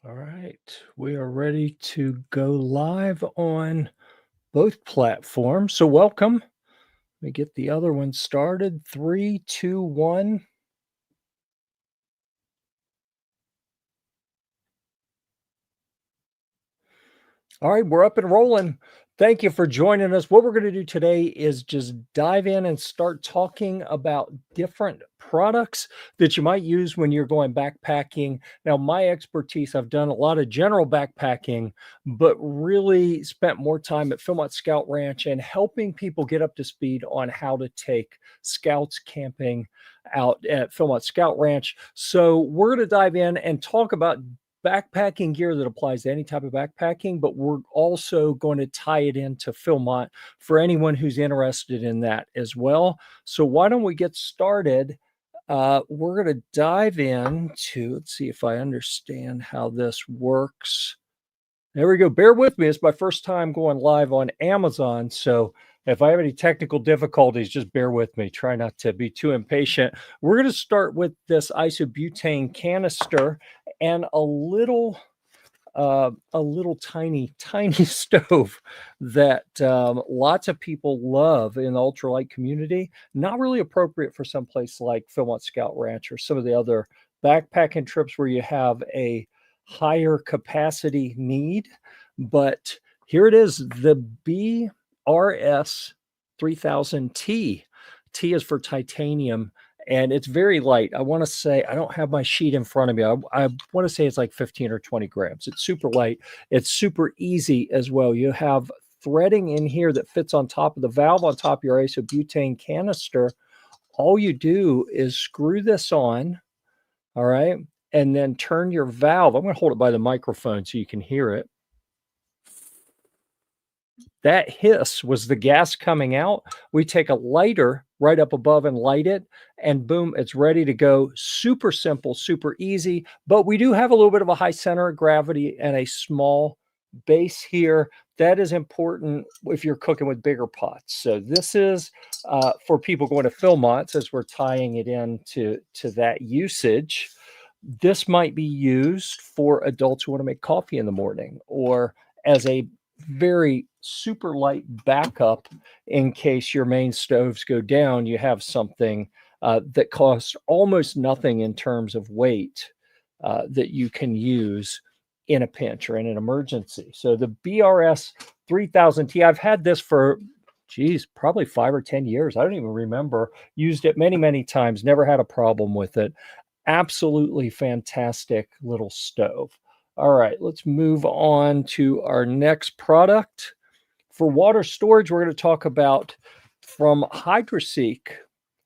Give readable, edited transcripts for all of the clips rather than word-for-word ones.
All right, we are ready to go live on both platforms. So, welcome. Let me get the other one started. Three, two, one. All right, we're up and rolling. Thank you for joining us. What we're going to do today is just dive in and start talking about different products that you might use when you're going backpacking. Now, my expertise, I've done a lot of general backpacking, but really spent more time at Philmont Scout Ranch and helping people get up to speed on how to take scouts camping out at Philmont Scout Ranch. So, we're going to dive in and talk about backpacking gear that applies to any type of backpacking, but we're also going to tie it into Philmont for anyone who's interested in that as well. So why don't we get started? We're going to dive into, let's see if I understand how this works. There we go. Bear with me. It's my first time going live on Amazon. So if I have any technical difficulties, just bear with me. Try not to be too impatient. We're going to start with this isobutane canister and a little tiny stove that lots of people love in the ultralight community. Not really appropriate for some place like Philmont Scout Ranch or some of the other backpacking trips where you have a higher capacity need. But here it is, the BRS 3000T. T is for titanium, and it's very light. I want to say, I don't have my sheet in front of me. I want to say it's like 15 or 20 grams. It's super light. It's super easy as well. You have threading in here that fits on top of the valve on top of your isobutane canister. All you do is screw this on, all right, and then turn your valve. I'm going to hold it by the microphone so you can hear it. That hiss was the gas coming out. We take a lighter right up above and light it, and boom, it's ready to go. Super simple, super easy, but we do have a little bit of a high center of gravity and a small base here. That is important if you're cooking with bigger pots. So this is for people going to Philmont, as we're tying it into that usage. This might be used for adults who want to make coffee in the morning, or as a very super light backup in case your main stoves go down. You have something that costs almost nothing in terms of weight that you can use in a pinch or in an emergency. So the BRS 3000T, I've had this for, geez, probably 5 or 10 years. I don't even remember. Used it many times, never had a problem with it. Absolutely fantastic little stove. All right, let's move on to our next product. For water storage, we're going to talk about from HydroSeek.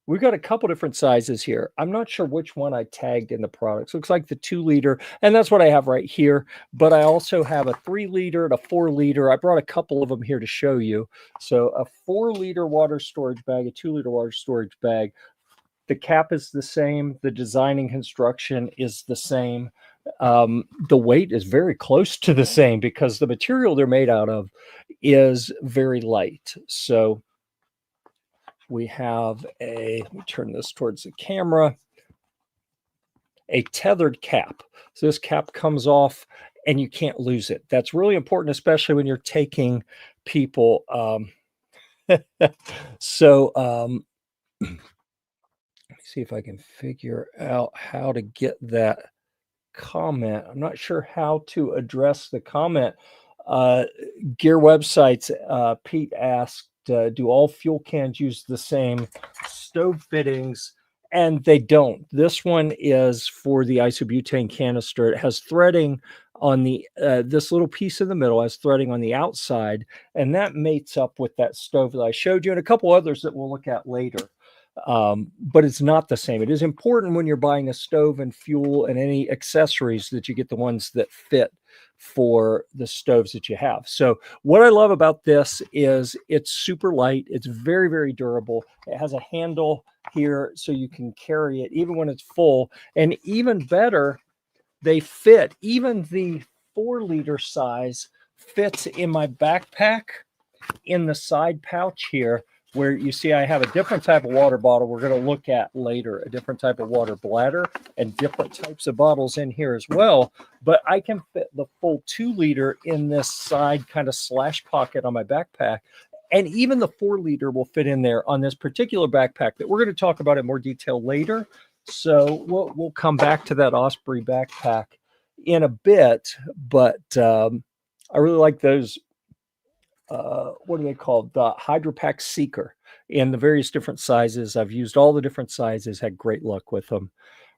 We've got a couple different sizes here. I'm not sure which one I tagged in the products. Looks like the 2-liter, and that's what I have right here. But I also have a 3-liter and a 4-liter. I brought a couple of them here to show you. So a 4-liter water storage bag, a 2-liter water storage bag. The cap is the same. The design and construction is the same. The weight is very close to the same because the material they're made out of is very light. So we have let me turn this towards the camera, a tethered cap. So this cap comes off and you can't lose it. That's really important, especially when you're taking people. So let me see if I can figure out how to get that comment. I'm not sure how to address the comment. Gear websites, Pete asked, do all fuel cans use the same stove fittings? And they don't. This one is for the isobutane canister. It has threading on the this little piece in the middle, has threading on the outside, and that mates up with that stove that I showed you, and a couple others that we'll look at later. But it's not the same. It is important when you're buying a stove and fuel and any accessories that you get the ones that fit for the stoves that you have. So what I love about this is it's super light. It's very durable. It has a handle here so you can carry it even when it's full. And even better, they fit. Even the 4-liter size fits in my backpack in the side pouch here. where you see I have a different type of water bottle we're going to look at later, a different type of water bladder, and different types of bottles in here as well. But I can fit the full 2-liter in this side kind of slash pocket on my backpack. And even the 4-liter will fit in there on this particular backpack that we're going to talk about in more detail later. So we'll come back to that Osprey backpack in a bit. But I really like those. What are they called? The Hydropack Seeker in the various different sizes. I've used all the different sizes, had great luck with them.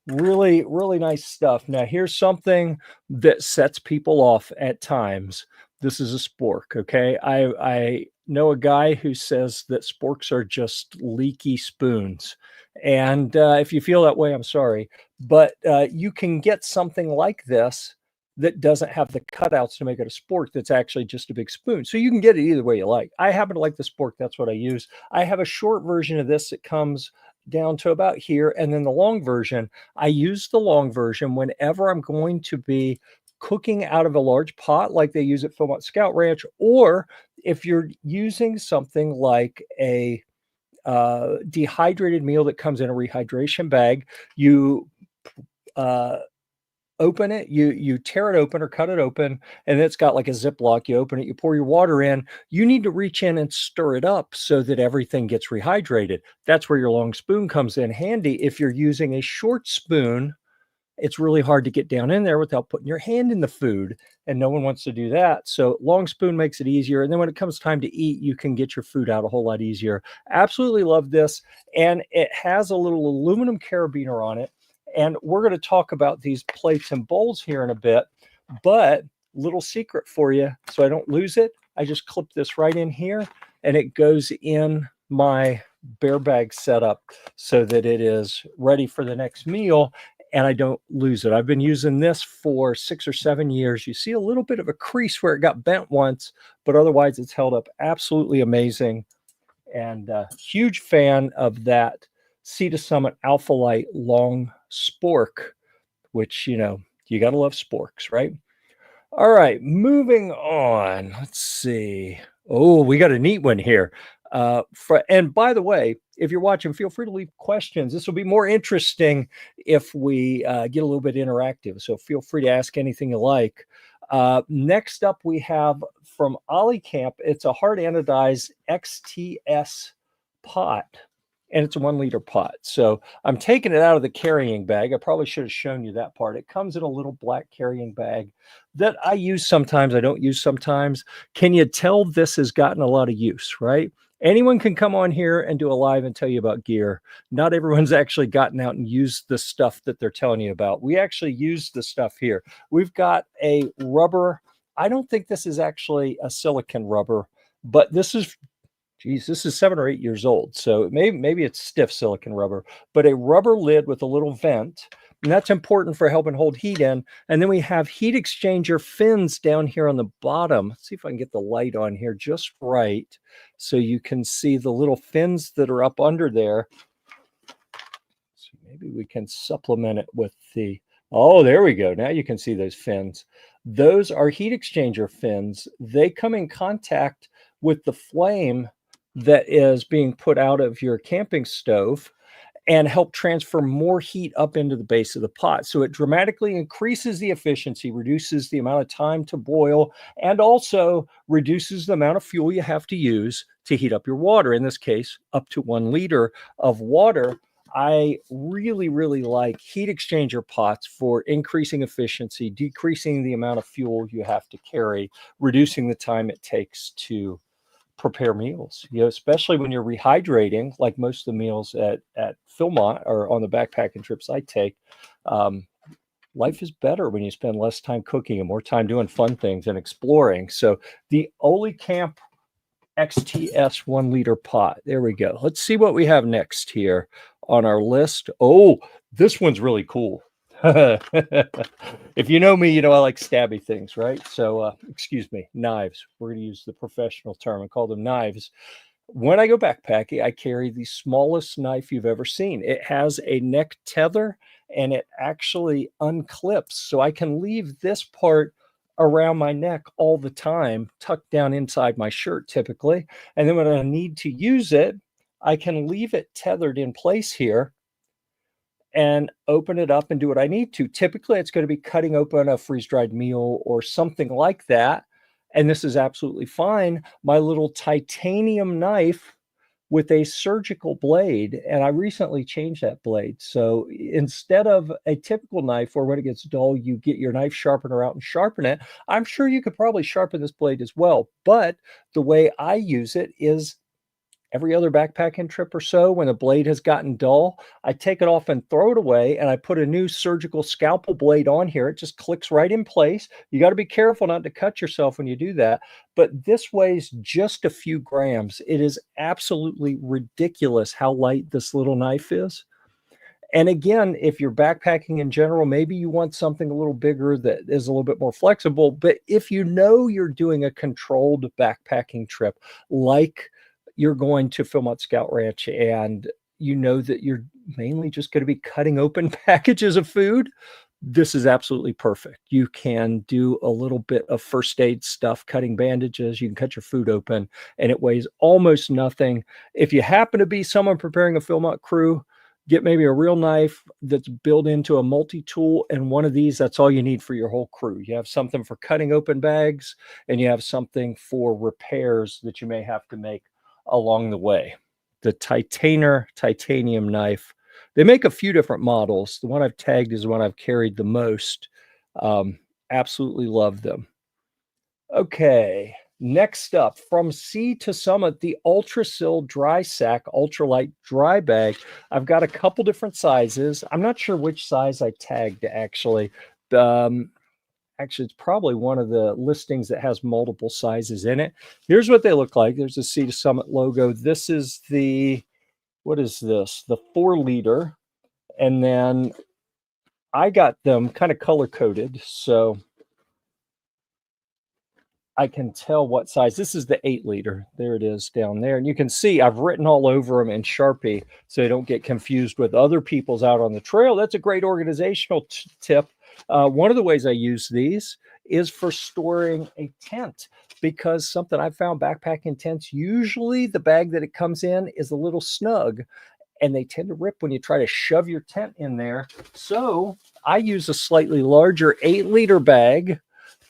Really, really nice stuff. Now, here's something that sets people off at times. This is a spork, okay? I know a guy who says that sporks are just leaky spoons. And if you feel that way, I'm sorry. But you can get something like this that doesn't have the cutouts to make it a spork, that's actually just a big spoon. So you can get it either way you like. I happen to like the spork. That's what I use. I have a short version of this that comes down to about here. And then the long version, I use the long version whenever I'm going to be cooking out of a large pot like they use at Philmont Scout Ranch, or if you're using something like a dehydrated meal that comes in a rehydration bag, you open it, you tear it open or cut it open, and it's got like a Ziploc. You open it, you pour your water in. You need to reach in and stir it up so that everything gets rehydrated. That's where your long spoon comes in handy. If you're using a short spoon, it's really hard to get down in there without putting your hand in the food, and no one wants to do that. So long spoon makes it easier. And then when it comes time to eat, you can get your food out a whole lot easier. Absolutely love this. And it has a little aluminum carabiner on it. And we're going to talk about these plates and bowls here in a bit, but little secret for you, so I don't lose it. I just clip this right in here, and it goes in my bear bag setup so that it is ready for the next meal, and I don't lose it. I've been using this for 6 or 7 years. You see a little bit of a crease where it got bent once, but otherwise it's held up absolutely amazing. And huge fan of that Sea to Summit Alpha Light long spork, which, you know, you got to love sporks, right? All right, moving on. Let's see. Oh, we got a neat one here. And by the way, if you're watching, feel free to leave questions. This will be more interesting if we get a little bit interactive. So feel free to ask anything you like. Next up, we have from Ollie Camp. It's a hard anodized XTS pot, and it's a 1-liter pot. So I'm taking it out of the carrying bag. I probably should have shown you that part. It comes in a little black carrying bag that I use sometimes, I don't use sometimes. Can you tell this has gotten a lot of use, right? Anyone can come on here and do a live and tell you about gear. Not everyone's actually gotten out and used the stuff that they're telling you about. We actually use the stuff here. We've got a rubber. I don't think this is actually a silicone rubber, but this is, geez, this is 7 or 8 years old. So maybe it's stiff silicone rubber, but a rubber lid with a little vent. And that's important for helping hold heat in. And then we have heat exchanger fins down here on the bottom. Let's see if I can get the light on here just right, so you can see the little fins that are up under there. So maybe we can supplement it with the, oh, there we go. Now you can see those fins. Those are heat exchanger fins. They come in contact with the flame that is being put out of your camping stove and help transfer more heat up into the base of the pot. So it dramatically increases the efficiency, reduces the amount of time to boil, and also reduces the amount of fuel you have to use to heat up your water. In this case, up to 1 liter of water. I really, really like heat exchanger pots for increasing efficiency, decreasing the amount of fuel you have to carry, reducing the time it takes to prepare meals, you know, especially when you're rehydrating, like most of the meals at Philmont or on the backpacking trips I take. Life is better when you spend less time cooking and more time doing fun things and exploring. So the Ollie Camp XTS 1-liter pot. There we go. Let's see what we have next here on our list. Oh, this one's really cool. If you know me, you know I like stabby things, right? So, excuse me, knives. We're going to use the professional term and call them knives. When I go backpacking, I carry the smallest knife you've ever seen. It has a neck tether, and it actually unclips. So I can leave this part around my neck all the time, tucked down inside my shirt typically. And then when I need to use it, I can leave it tethered in place here and open it up and do what I need to. Typically, it's going to be cutting open a freeze-dried meal or something like that. And this is absolutely fine. My little titanium knife with a surgical blade, and I recently changed that blade. So instead of a typical knife where when it gets dull, you get your knife sharpener out and sharpen it, I'm sure you could probably sharpen this blade as well. But the way I use it is every other backpacking trip or so, when the blade has gotten dull, I take it off and throw it away, and I put a new surgical scalpel blade on here. It just clicks right in place. You got to be careful not to cut yourself when you do that. But this weighs just a few grams. It is absolutely ridiculous how light this little knife is. And again, if you're backpacking in general, maybe you want something a little bigger that is a little bit more flexible. But if you know you're doing a controlled backpacking trip, like you're going to Philmont Scout Ranch and you know that you're mainly just going to be cutting open packages of food, this is absolutely perfect. You can do a little bit of first aid stuff, cutting bandages. You can cut your food open, and it weighs almost nothing. If you happen to be someone preparing a Philmont crew, get maybe a real knife that's built into a multi-tool, and one of these, that's all you need for your whole crew. You have something for cutting open bags, and you have something for repairs that you may have to make along the way. The Titainer titanium knife. They make a few different models. The one I've tagged is the one I've carried the most. Absolutely love them. Okay, next up, from Sea to Summit, the Ultrasil Dry Sack Ultralight Dry Bag. I've got a couple different sizes. I'm not sure which size I tagged, actually. Actually, it's probably one of the listings that has multiple sizes in it. Here's what they look like. There's a Sea to Summit logo. This is the, what is this? The 4-liter. And then I got them kind of color-coded, so I can tell what size. This is the 8-liter. There it is down there. And you can see I've written all over them in Sharpie so they don't get confused with other people's out on the trail. That's a great organizational tip. One of the ways I use these is for storing a tent, because something I've found backpacking tents, usually the bag that it comes in is a little snug, and they tend to rip when you try to shove your tent in there. So I use a slightly larger 8-liter bag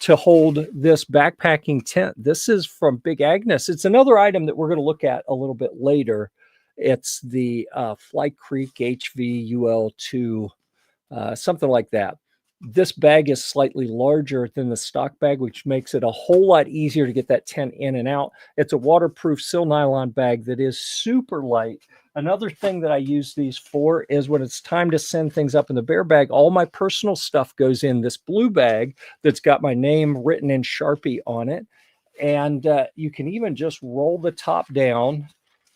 to hold this backpacking tent. This is from Big Agnes. It's another item that we're going to look at a little bit later. It's the Fly Creek HVUL2, something like that. This bag is slightly larger than the stock bag, which makes it a whole lot easier to get that tent in and out. It's a waterproof sil nylon bag that is super light. Another thing that I use these for is when it's time to send things up in the bear bag, all my personal stuff goes in this blue bag that's got my name written in Sharpie on it. And you can even just roll the top down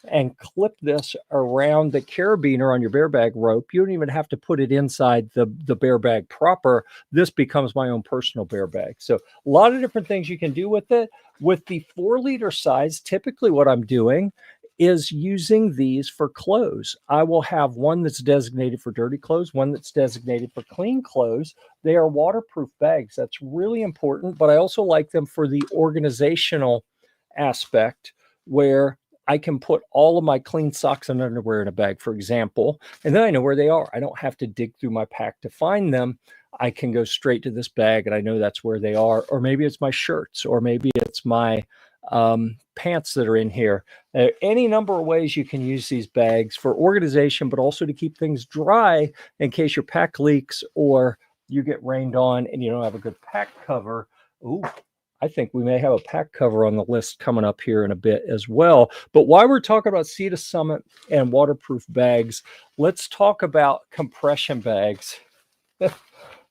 and clip this around the carabiner on your bear bag rope. You don't even have to put it inside the bear bag proper. This becomes my own personal bear bag. So a lot of different things you can do with it. With the 4-liter size, typically what I'm doing is using these for clothes. I will have one that's designated for dirty clothes, one that's designated for clean clothes. They are waterproof bags. That's really important, but I also like them for the organizational aspect, where I can put all of my clean socks and underwear in a bag, for example, and then I know where they are. I don't have to dig through my pack to find them. I can go straight to this bag and I know that's where they are. Or maybe it's my shirts, or maybe it's my pants that are in here. Any number of ways you can use these bags for organization, but also to keep things dry in case your pack leaks or you get rained on and you don't have a good pack cover. Ooh, I think we may have a pack cover on the list coming up here in a bit as well. But while we're talking about Sea to Summit and waterproof bags, let's talk about compression bags.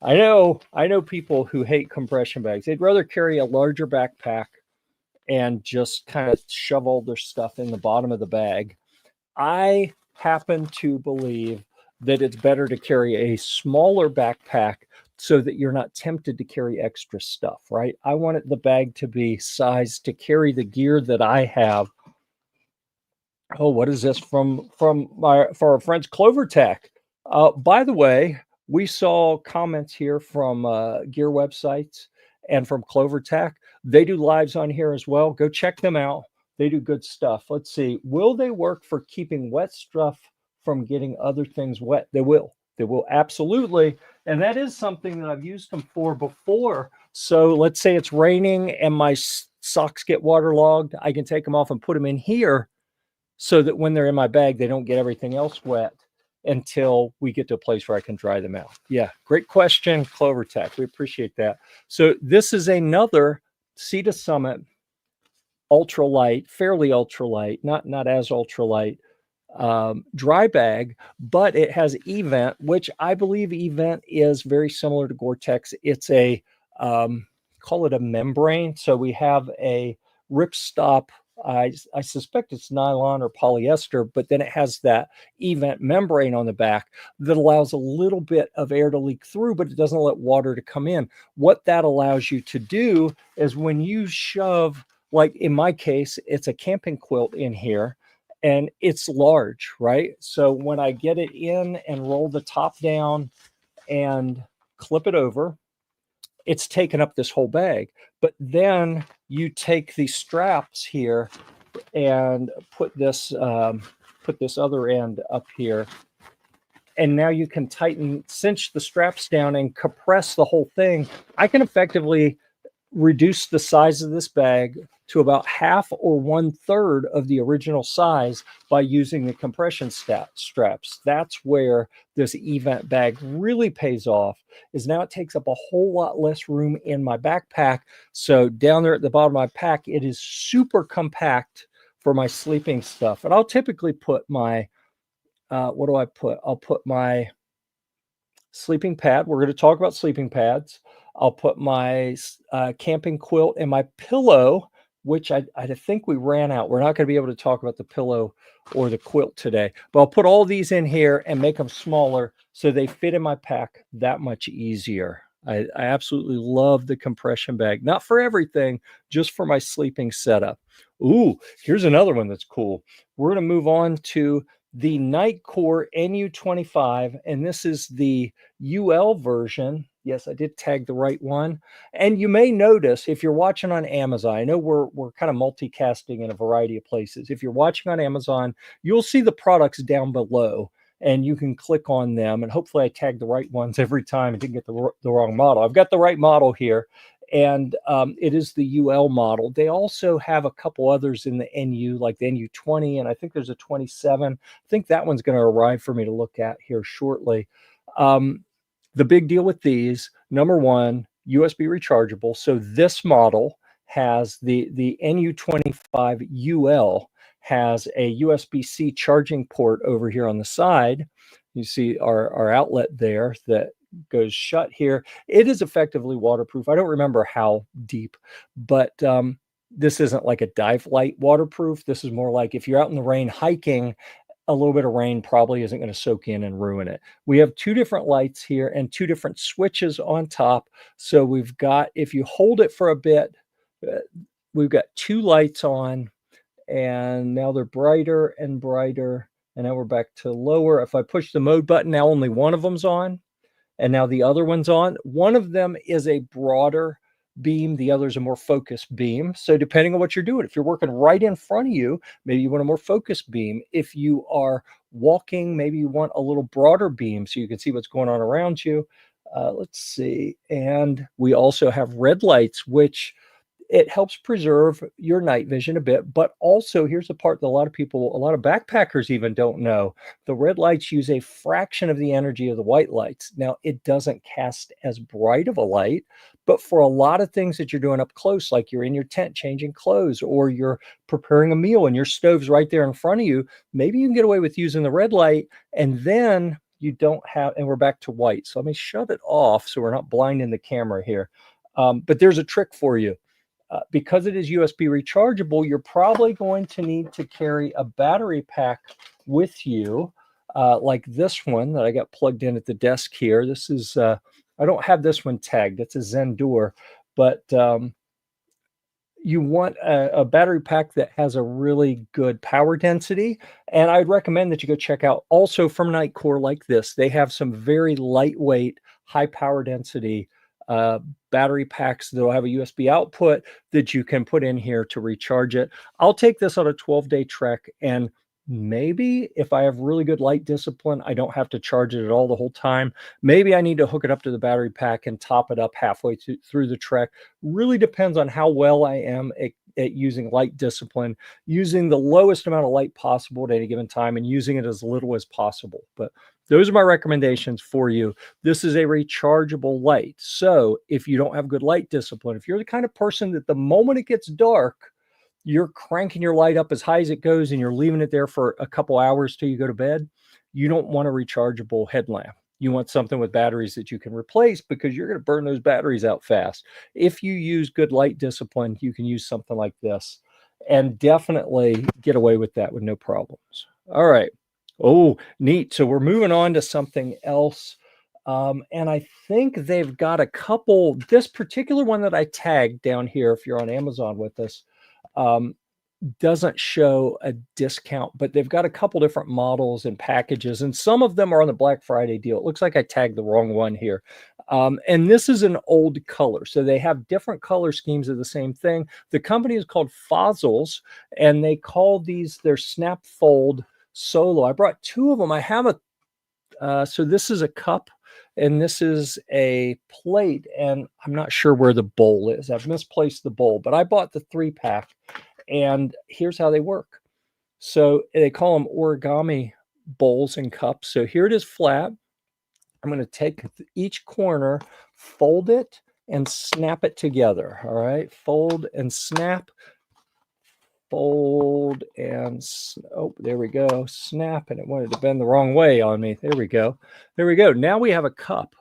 I know people who hate compression bags. They'd rather carry a larger backpack and just kind of shove all their stuff in the bottom of the bag. I happen to believe that it's better to carry a smaller backpack so that you're not tempted to carry extra stuff, right? I wanted the bag to be sized to carry the gear that I have. Oh, what is this for our friends Clover Tech? By the way, we saw comments here from gear websites and from Clover Tech. They do lives on here as well. Go check them out. They do good stuff. Let's see. Will they work for keeping wet stuff from getting other things wet? They will. They will absolutely. And that is something that I've used them for before. So let's say it's raining and my socks get waterlogged. I can take them off and put them in here so that when they're in my bag, they don't get everything else wet until we get to a place where I can dry them out. Yeah, great question, CloverTech. We appreciate that. So this is another Sea to Summit ultralight, fairly ultralight, not as ultralight dry bag, but it has Event, which I believe Event is very similar to Gore-Tex. It's a call it a membrane. So we have a ripstop. I suspect it's nylon or polyester, but then it has that Event membrane on the back that allows a little bit of air to leak through, but it doesn't let water to come in. What that allows you to do is when you shove, like in my case, it's a camping quilt in here and it's large, right? So when I get it in and roll the top down and clip it over, it's taken up this whole bag. But then you take these straps here and put this other end up here, and now you can cinch the straps down and compress the whole thing. I can effectively reduce the size of this bag to about half or 1/3 of the original size by using the compression straps. That's where this Event bag really pays off, is now it takes up a whole lot less room in my backpack. So down there at the bottom of my pack, it is super compact for my sleeping stuff. And I'll typically put my, what do I put? I'll put my sleeping pad. We're going to talk about sleeping pads. I'll put my camping quilt and my pillow, which I think we ran out. We're not going to be able to talk about the pillow or the quilt today, but I'll put all these in here and make them smaller so they fit in my pack that much easier. I absolutely love the compression bag. Not for everything, just for my sleeping setup. Ooh, here's another one that's cool. We're going to move on to the Nitecore NU25, and this is the UL version. Yes, I did tag the right one. And you may notice if you're watching on Amazon, I know we're kind of multicasting in a variety of places. If you're watching on Amazon, you'll see the products down below and you can click on them. And hopefully I tag the right ones every time and didn't get the wrong model. I've got the right model here. And it is the UL model. They also have a couple others in the NU, like the NU20, and I think there's a 27. I think that one's going to arrive for me to look at here shortly. The big deal with these, number one, USB rechargeable. So this model has the NU25 UL has a USB-C charging port over here on the side. You see our outlet there that goes shut here. It is effectively waterproof. I don't remember how deep, but this isn't like a dive light waterproof. This is more like if you're out in the rain hiking, a little bit of rain probably isn't going to soak in and ruin it. We have two different lights here and two different switches on top. So we've got, if you hold it for a bit, we've got two lights on, and now they're brighter and brighter. And now we're back to lower. If I push the mode button, now only one of them's on. And now the other one's on. One of them is a broader beam. The other is a more focused beam. So depending on what you're doing, if you're working right in front of you, maybe you want a more focused beam. If you are walking, maybe you want a little broader beam so you can see what's going on around you. Let's see. And we also have red lights, which it helps preserve your night vision a bit, but also here's the part that a lot of backpackers even don't know. The red lights use a fraction of the energy of the white lights. Now, it doesn't cast as bright of a light, but for a lot of things that you're doing up close, like you're in your tent changing clothes, or you're preparing a meal and your stove's right there in front of you, maybe you can get away with using the red light, and then you don't have, and we're back to white. So let me shut it off so we're not blinding the camera here. But there's a trick for you. Because it is USB rechargeable, you're probably going to need to carry a battery pack with you, like this one that I got plugged in at the desk here. This is, I don't have this one tagged. It's a Zendure, but you want a battery pack that has a really good power density. And I'd recommend that you go check out also from Nitecore like this. They have some very lightweight, high power density battery packs that'll have a USB output that you can put in here to recharge it. I'll take this on a 12-day trek, and maybe if I have really good light discipline, I don't have to charge it at all the whole time. Maybe I need to hook it up to the battery pack and top it up halfway through the trek. Really depends on how well I am at using light discipline, using the lowest amount of light possible at any given time and using it as little as possible. But those are my recommendations for you. This is a rechargeable light. So if you don't have good light discipline, if you're the kind of person that the moment it gets dark, you're cranking your light up as high as it goes and you're leaving it there for a couple hours till you go to bed, you don't want a rechargeable headlamp. You want something with batteries that you can replace because you're going to burn those batteries out fast. If you use good light discipline, you can use something like this and definitely get away with that with no problems. All right. Oh, neat. So we're moving on to something else. And I think they've got a couple, this particular one that I tagged down here, if you're on Amazon with us, doesn't show a discount, but they've got a couple different models and packages, and some of them are on the Black Friday deal. It looks like I tagged the wrong one here. And this is an old color. So they have different color schemes of the same thing. The company is called Fossil, and they call these their Snap Fold Solo. I brought two of them. I have so this is a cup and this is a plate, and I'm not sure where the bowl is. I've misplaced the bowl, but I bought the 3-pack, and here's how they work. So they call them origami bowls and cups. So here it is flat. I'm going to take each corner, fold it, and snap it together. All right, fold and snap. Fold and oh, there we go. Snap, and it wanted to bend the wrong way on me. There we go. There we go. Now we have a cup.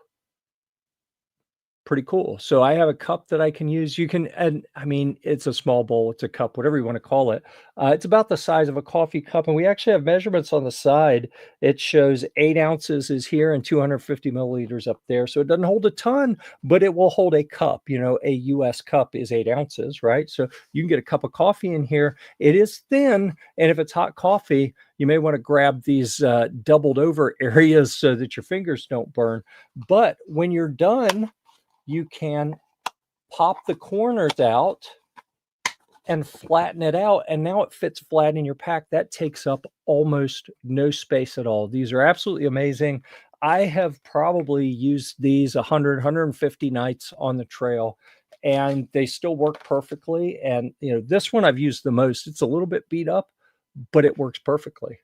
Pretty cool. So I have a cup that I can use. You can, and I mean, it's a small bowl, it's a cup, whatever you want to call it. It's about the size of a coffee cup, and we actually have measurements on the side. It shows 8 ounces is here and 250 milliliters up there. So it doesn't hold a ton, but it will hold a cup. You know, a US cup is 8 ounces, right? So you can get a cup of coffee in here. It is thin, and if it's hot coffee, you may want to grab these doubled over areas so that your fingers don't burn. But when you're done, you can pop the corners out and flatten it out, and now it fits flat in your pack. That takes up almost no space at all. These are absolutely amazing. I have probably used these 100, 150 nights on the trail, and they still work perfectly. And you know, this one I've used the most. It's a little bit beat up, but it works perfectly.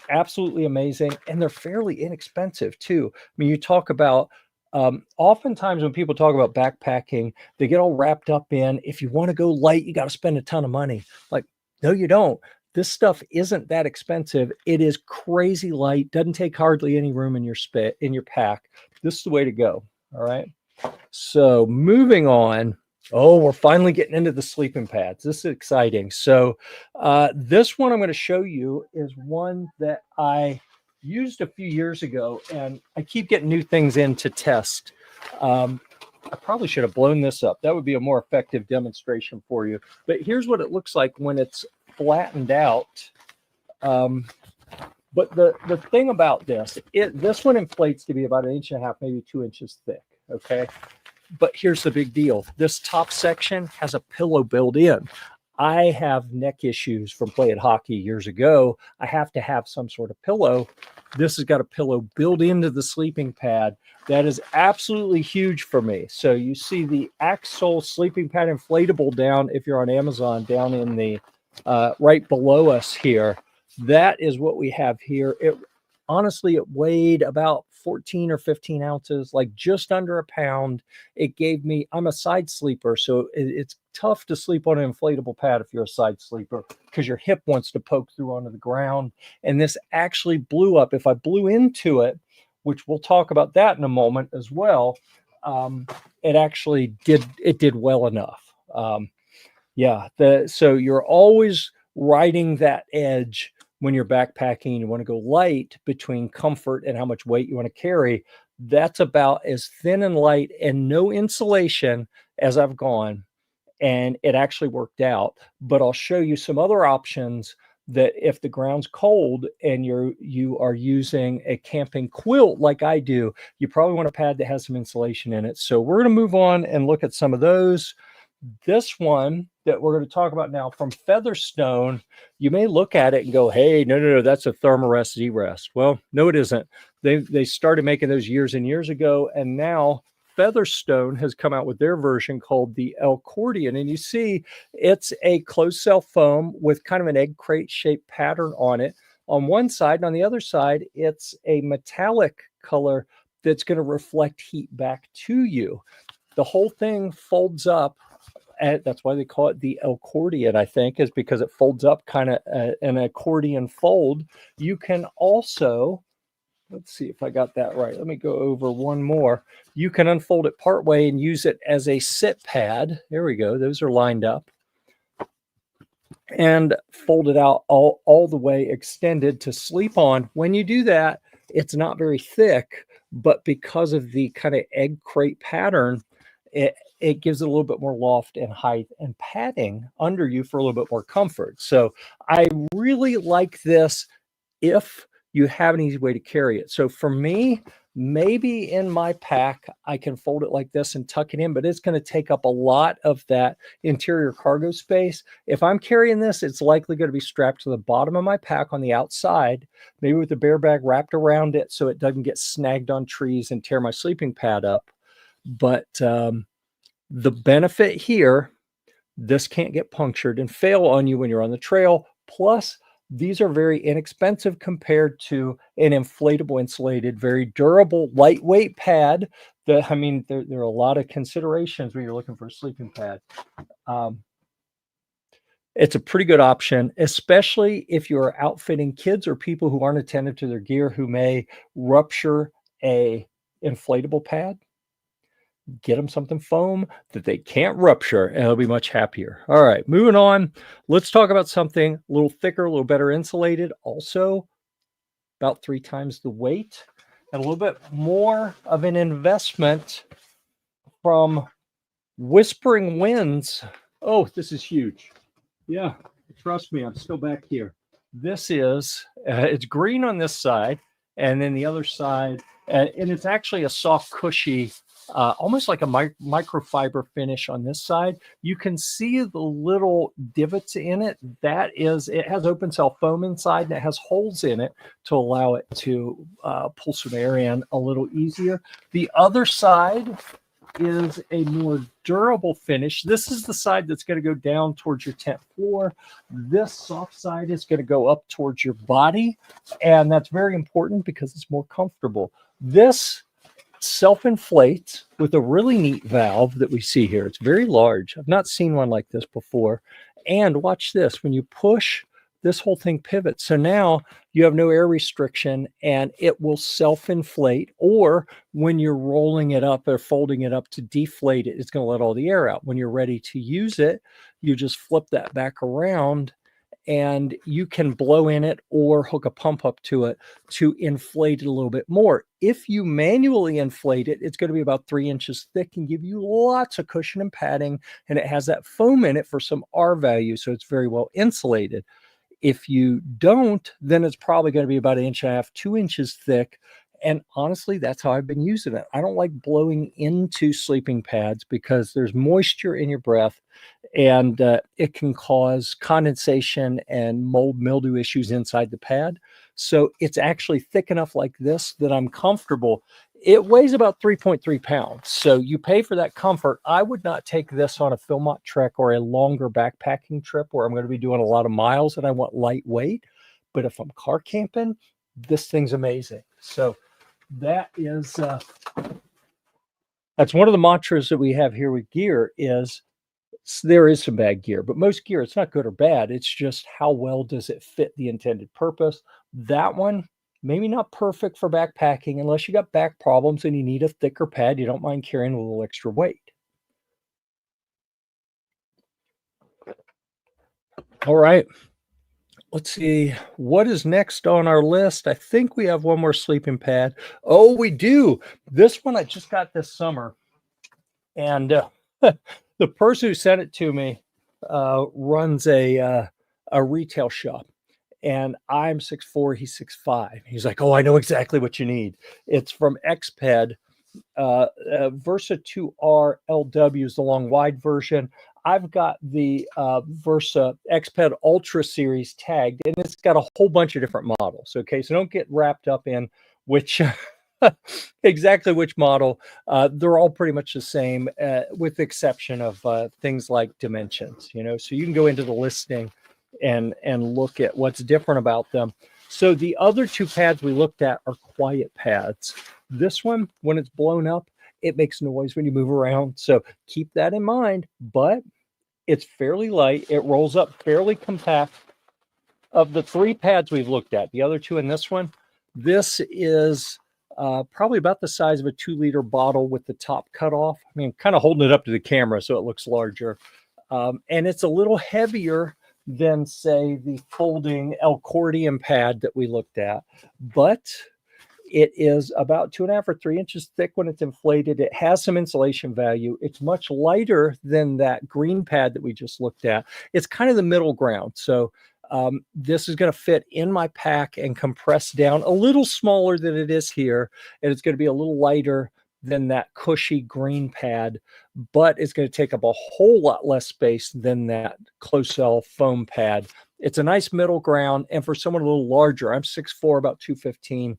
Absolutely amazing, and they're fairly inexpensive too. I mean, you talk about oftentimes when people talk about backpacking, they get all wrapped up in, if you want to go light, you got to spend a ton of money. Like, no, you don't. This stuff isn't that expensive. It is crazy light, doesn't take hardly any room in your pack. This is the way to go. All right. So moving on. Oh, we're finally getting into the sleeping pads. This is exciting. So this one I'm going to show you is one that I used a few years ago, and I keep getting new things in to test. I probably should have blown this up. That would be a more effective demonstration for you. But here's what it looks like when it's flattened out. But the thing about this, this one inflates to be about 1.5 inches, maybe 2 inches thick. Okay. But here's the big deal. This top section has a pillow built in. I have neck issues from playing hockey years ago. I have to have some sort of pillow. This has got a pillow built into the sleeping pad. That is absolutely huge for me. So you see the Axle sleeping pad inflatable down, if you're on Amazon, down in the right below us here. That is what we have here. Honestly, it weighed about 14 or 15 ounces, like just under a pound. It gave me, I'm a side sleeper, so it's tough to sleep on an inflatable pad if you're a side sleeper because your hip wants to poke through onto the ground. And this actually blew up. If I blew into it, which we'll talk about that in a moment as well, it actually did well enough. So you're always riding that edge when you're backpacking. You want to go light between comfort and how much weight you want to carry. That's about as thin and light and no insulation as I've gone. And it actually worked out. But I'll show you some other options that if the ground's cold and you are using a camping quilt like I do, you probably want a pad that has some insulation in it. So we're going to move on and look at some of those. This one that we're going to talk about now from Featherstone, you may look at it and go, hey, no, that's a Thermarest Z-Rest. Well, no, it isn't. They started making those years and years ago, and now Featherstone has come out with their version called the Elcordion. And you see it's a closed cell foam with kind of an egg crate shaped pattern on it on one side, and on the other side, it's a metallic color that's going to reflect heat back to you. The whole thing folds up. And that's why they call it the Elcordion, I think, is because it folds up kind of an accordion fold. You can also, let's see if I got that right. Let me go over one more. You can unfold it partway and use it as a sit pad. There we go. Those are lined up. And fold it out all the way extended to sleep on. When you do that, it's not very thick, but because of the kind of egg crate pattern, it gives it a little bit more loft and height and padding under you for a little bit more comfort. So I really like this if you have an easy way to carry it. So for me, maybe in my pack, I can fold it like this and tuck it in, but it's going to take up a lot of that interior cargo space. If I'm carrying this, it's likely going to be strapped to the bottom of my pack on the outside, maybe with the bear bag wrapped around it so it doesn't get snagged on trees and tear my sleeping pad up. But the benefit here, this can't get punctured and fail on you when you're on the trail. Plus, these are very inexpensive compared to an inflatable, insulated, very durable, lightweight pad. There are a lot of considerations when you're looking for a sleeping pad. It's a pretty good option, especially if you're outfitting kids or people who aren't attentive to their gear, who may rupture a inflatable pad. Get them something foam that they can't rupture, and they'll be much happier. All right, moving on. Let's talk about something a little thicker, a little better insulated, also about 3 times the weight, and a little bit more of an investment from Whispering Winds. Oh, this is huge. Yeah, trust me, I'm still back here. This is, it's green on this side, and then the other side, and it's actually a soft, cushy, almost like a microfiber finish on this side. You can see the little divots in it. That is, it has open cell foam inside, and it has holes in it to allow it to pull some air in a little easier. The other side is a more durable finish. This is the side that's going to go down towards your tent floor. This soft side is going to go up towards your body, and that's very important because it's more comfortable. This self-inflates with a really neat valve that we see here. It's very large. I've not seen one like this before. And watch this. When you push, this whole thing pivots. So now you have no air restriction, and it will self-inflate, or when you're rolling it up or folding it up to deflate it, it's going to let all the air out. When you're ready to use it, you just flip that back around, and you can blow in it or hook a pump up to it to inflate it a little bit more. If you manually inflate it, it's going to be about 3 inches thick and give you lots of cushion and padding, and it has that foam in it for some R value, so it's very well insulated. If you don't, then it's probably going to be about 1.5 inches, 2 inches thick. And honestly, that's how I've been using it. I don't like blowing into sleeping pads because there's moisture in your breath, and it can cause condensation and mold mildew issues inside the pad. So it's actually thick enough like this that I'm comfortable. It weighs about 3.3 pounds. So you pay for that comfort. I would not take this on a Philmont trek or a longer backpacking trip where I'm going to be doing a lot of miles and I want lightweight. But if I'm car camping, this thing's amazing. So that is, that's one of the mantras that we have here with gear is there is some bad gear, but most gear, it's not good or bad. It's just how well does it fit the intended purpose. That one, maybe not perfect for backpacking unless you got back problems and you need a thicker pad. You don't mind carrying a little extra weight. All right. Let's see what is next on our list. I think we have one more sleeping pad. Oh, we do. This one I just got this summer. And the person who sent it to me runs a retail shop. And I'm 6'4", he's 6'5". He's like, "Oh, I know exactly what you need." It's from XPED. Versa 2R LW is the long wide version. I've got the Versa XPED Ultra series tagged, and it's got a whole bunch of different models. Okay, so don't get wrapped up in which exactly which model. They're all pretty much the same, with the exception of things like dimensions. So you can go into the listing and look at what's different about them. So the other two pads we looked at are quiet pads. This one, when it's blown up, it makes noise when you move around. So keep that in mind, but it's fairly light. It rolls up fairly compact. Of the three pads we've looked at, the other two and this one, this is probably about the size of a 2-liter bottle with the top cut off. I mean, kind of holding it up to the camera so it looks larger. And it's a little heavier than, say, the folding Elcordium pad that we looked at. But it is about 2.5 or 3 inches thick when it's inflated. It has some insulation value. It's much lighter than that green pad that we just looked at. It's kind of the middle ground. So this is going to fit in my pack and compress down a little smaller than it is here. And it's going to be a little lighter than that cushy green pad, but it's going to take up a whole lot less space than that Closel foam pad. It's a nice middle ground. And for someone a little larger, I'm 6'4", about 215.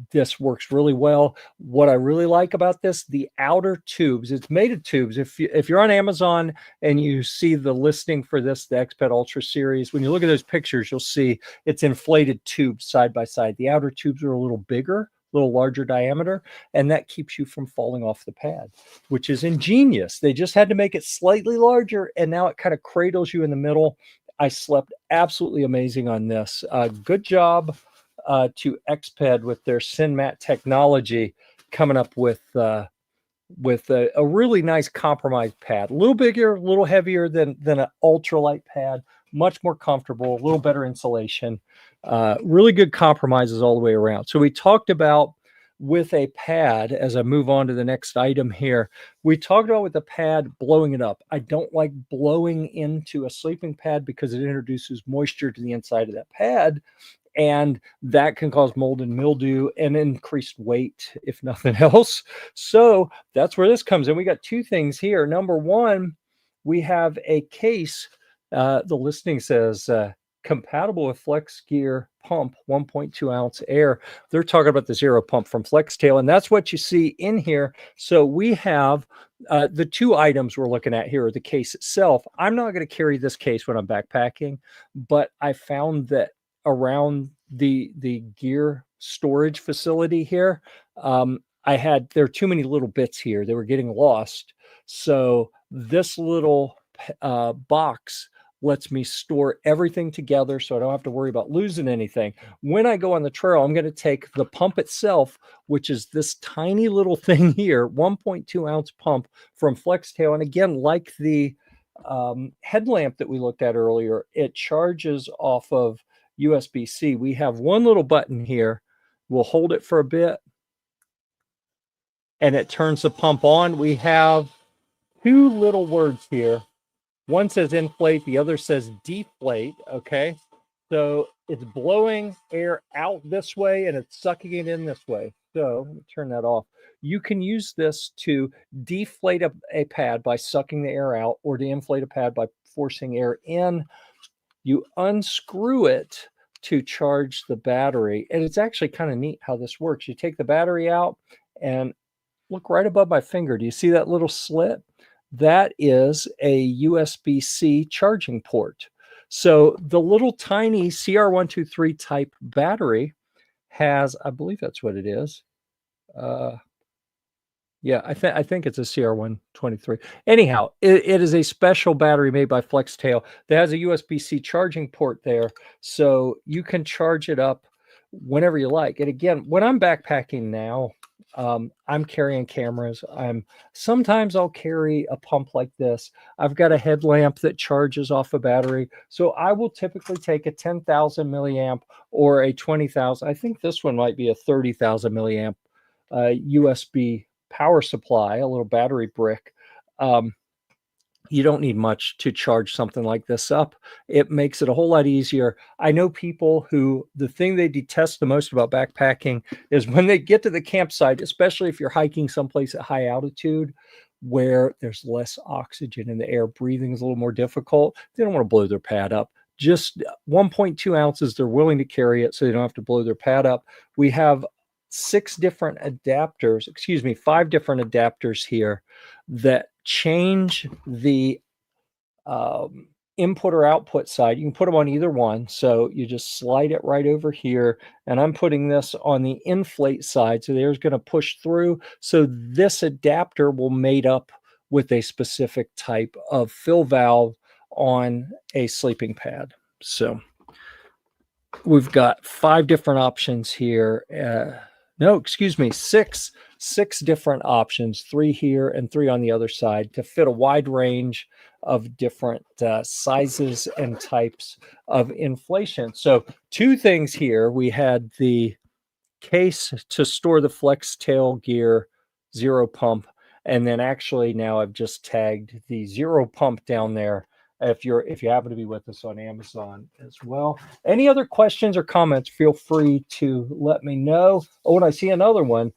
This works really well. What I really like about this, the outer tubes, it's made of tubes. If you're on Amazon and you see the listing for this, the XPED Ultra series, when you look at those pictures, you'll see it's inflated tubes side by side. The outer tubes are a little bigger, a little larger diameter, and that keeps you from falling off the pad, which is ingenious. They just had to make it slightly larger, and now it kind of cradles you in the middle. I slept absolutely amazing on this. Good job to XPED with their SynMat technology, coming up with a really nice compromise pad. A little bigger, a little heavier than an ultralight pad, much more comfortable, a little better insulation. Really good compromises all the way around. So we talked about with a pad, as I move on to the next item here, we talked about with the pad blowing it up. I don't like blowing into a sleeping pad because it introduces moisture to the inside of that pad, and that can cause mold and mildew and increased weight, if nothing else. So that's where this comes in. We got two things here. Number one, we have a case. The listing says compatible with FlexGear pump, 1.2 ounce air. They're talking about the Zero pump from FlexTail, and that's what you see in here. So we have the two items we're looking at here are the case itself. I'm not going to carry this case when I'm backpacking, but I found that around the gear storage facility here, there are too many little bits here. They were getting lost. So this little box lets me store everything together so I don't have to worry about losing anything. When I go on the trail, I'm going to take the pump itself, which is this tiny little thing here, 1.2 ounce pump from FlexTail. And again, like the headlamp that we looked at earlier, it charges off of USB-C. We have one little button here. We'll hold it for a bit and it turns the pump on. We have two little words here. One says inflate, the other says deflate. Okay, so it's blowing air out this way and it's sucking it in this way. So let me turn that off. You can use this to deflate a pad by sucking the air out, or to inflate a pad by forcing air in. You unscrew it to charge the battery, and it's actually kind of neat how this works. You take the battery out, and look right above my finger. Do you see that little slit? That is a USB-C charging port. So the little tiny CR123 type battery has, I believe that's what it is. Yeah, I think it's a CR123. Anyhow, it is a special battery made by FlexTail that has a USB-C charging port there, so you can charge it up whenever you like. And again, when I'm backpacking now, I'm carrying cameras. Sometimes I'll carry a pump like this. I've got a headlamp that charges off a battery, so I will typically take a 10,000 milliamp or a 20,000. I think this one might be a 30,000 milliamp USB power supply, a little battery brick, You don't need much to charge something like this up. It makes it a whole lot easier. I know people who the thing they detest the most about backpacking is when they get to the campsite, especially if you're hiking someplace at high altitude where there's less oxygen in the air, breathing is a little more difficult. They don't want to blow their pad up. Just 1.2 ounces, they're willing to carry it so they don't have to blow their pad up. We have 5 different adapters here that change the input or output side. You can put them on either one. So you just slide it right over here. And I'm putting this on the inflate side. So there's going to push through. So this adapter will mate up with a specific type of fill valve on a sleeping pad. So we've got 5 different options here. No, excuse me, six different options, 3 here and 3 on the other side to fit a wide range of different sizes and types of inflation. So 2 things here. We had the case to store the Flex Tail Gear Zero Pump, and then actually now I've just tagged the Zero Pump down there if you happen to be with us on Amazon as well. Any other questions or comments, feel free to let me know. Oh, and I see another one.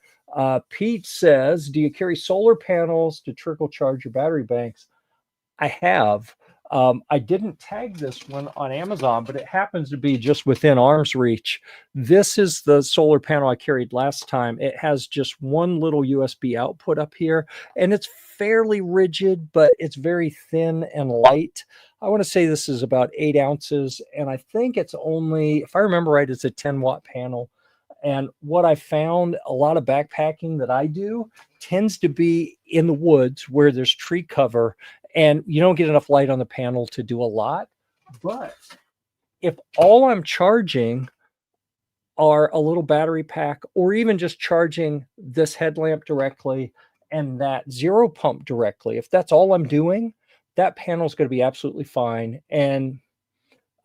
Pete says, do you carry solar panels to trickle charge your battery banks? I have. I didn't tag this one on Amazon, but it happens to be just within arm's reach. This is the solar panel I carried last time. It has just one little USB output up here, and it's fairly rigid, but it's very thin and light. I want to say this is about 8 ounces, and I think it's only, if I remember right, it's a 10-watt panel. And what I found, a lot of backpacking that I do tends to be in the woods where there's tree cover, and you don't get enough light on the panel to do a lot. But if all I'm charging are a little battery pack, or even just charging this headlamp directly and that Zero Pump directly, if that's all I'm doing, that panel is going to be absolutely fine. And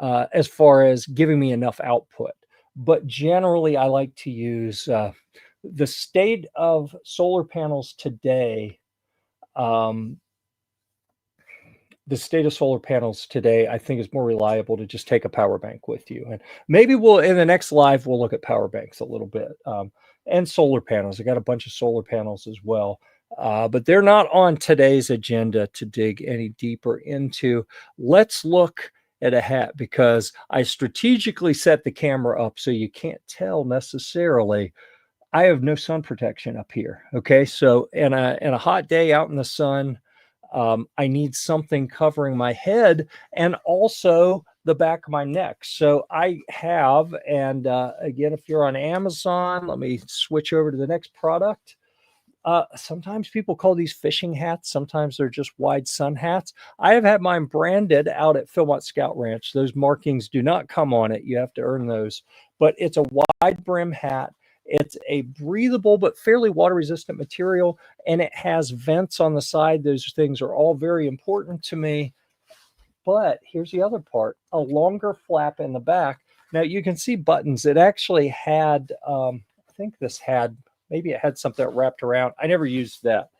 as far as giving me enough output. But generally, I like to use the state of solar panels today. The state of solar panels today, I think, is more reliable to just take a power bank with you. And maybe we'll, in the next live, we'll look at power banks a little bit and solar panels. I got a bunch of solar panels as well. But they're not on today's agenda to dig any deeper into. Let's look at a hat, because I strategically set the camera up so you can't tell necessarily. I have no sun protection up here. Okay, so in a hot day out in the sun, I need something covering my head and also the back of my neck. So I have, and again, if you're on Amazon, let me switch over to the next product. Sometimes people call these fishing hats. Sometimes they're just wide sun hats. I have had mine branded out at Philmont Scout Ranch. Those markings do not come on it. You have to earn those. But it's a wide brim hat. It's a breathable but fairly water resistant material, and it has vents on the side. Those things are all very important to me. But here's the other part, a longer flap in the back. Now you can see buttons. It actually had, I think this had, maybe it had something wrapped around. I never used that.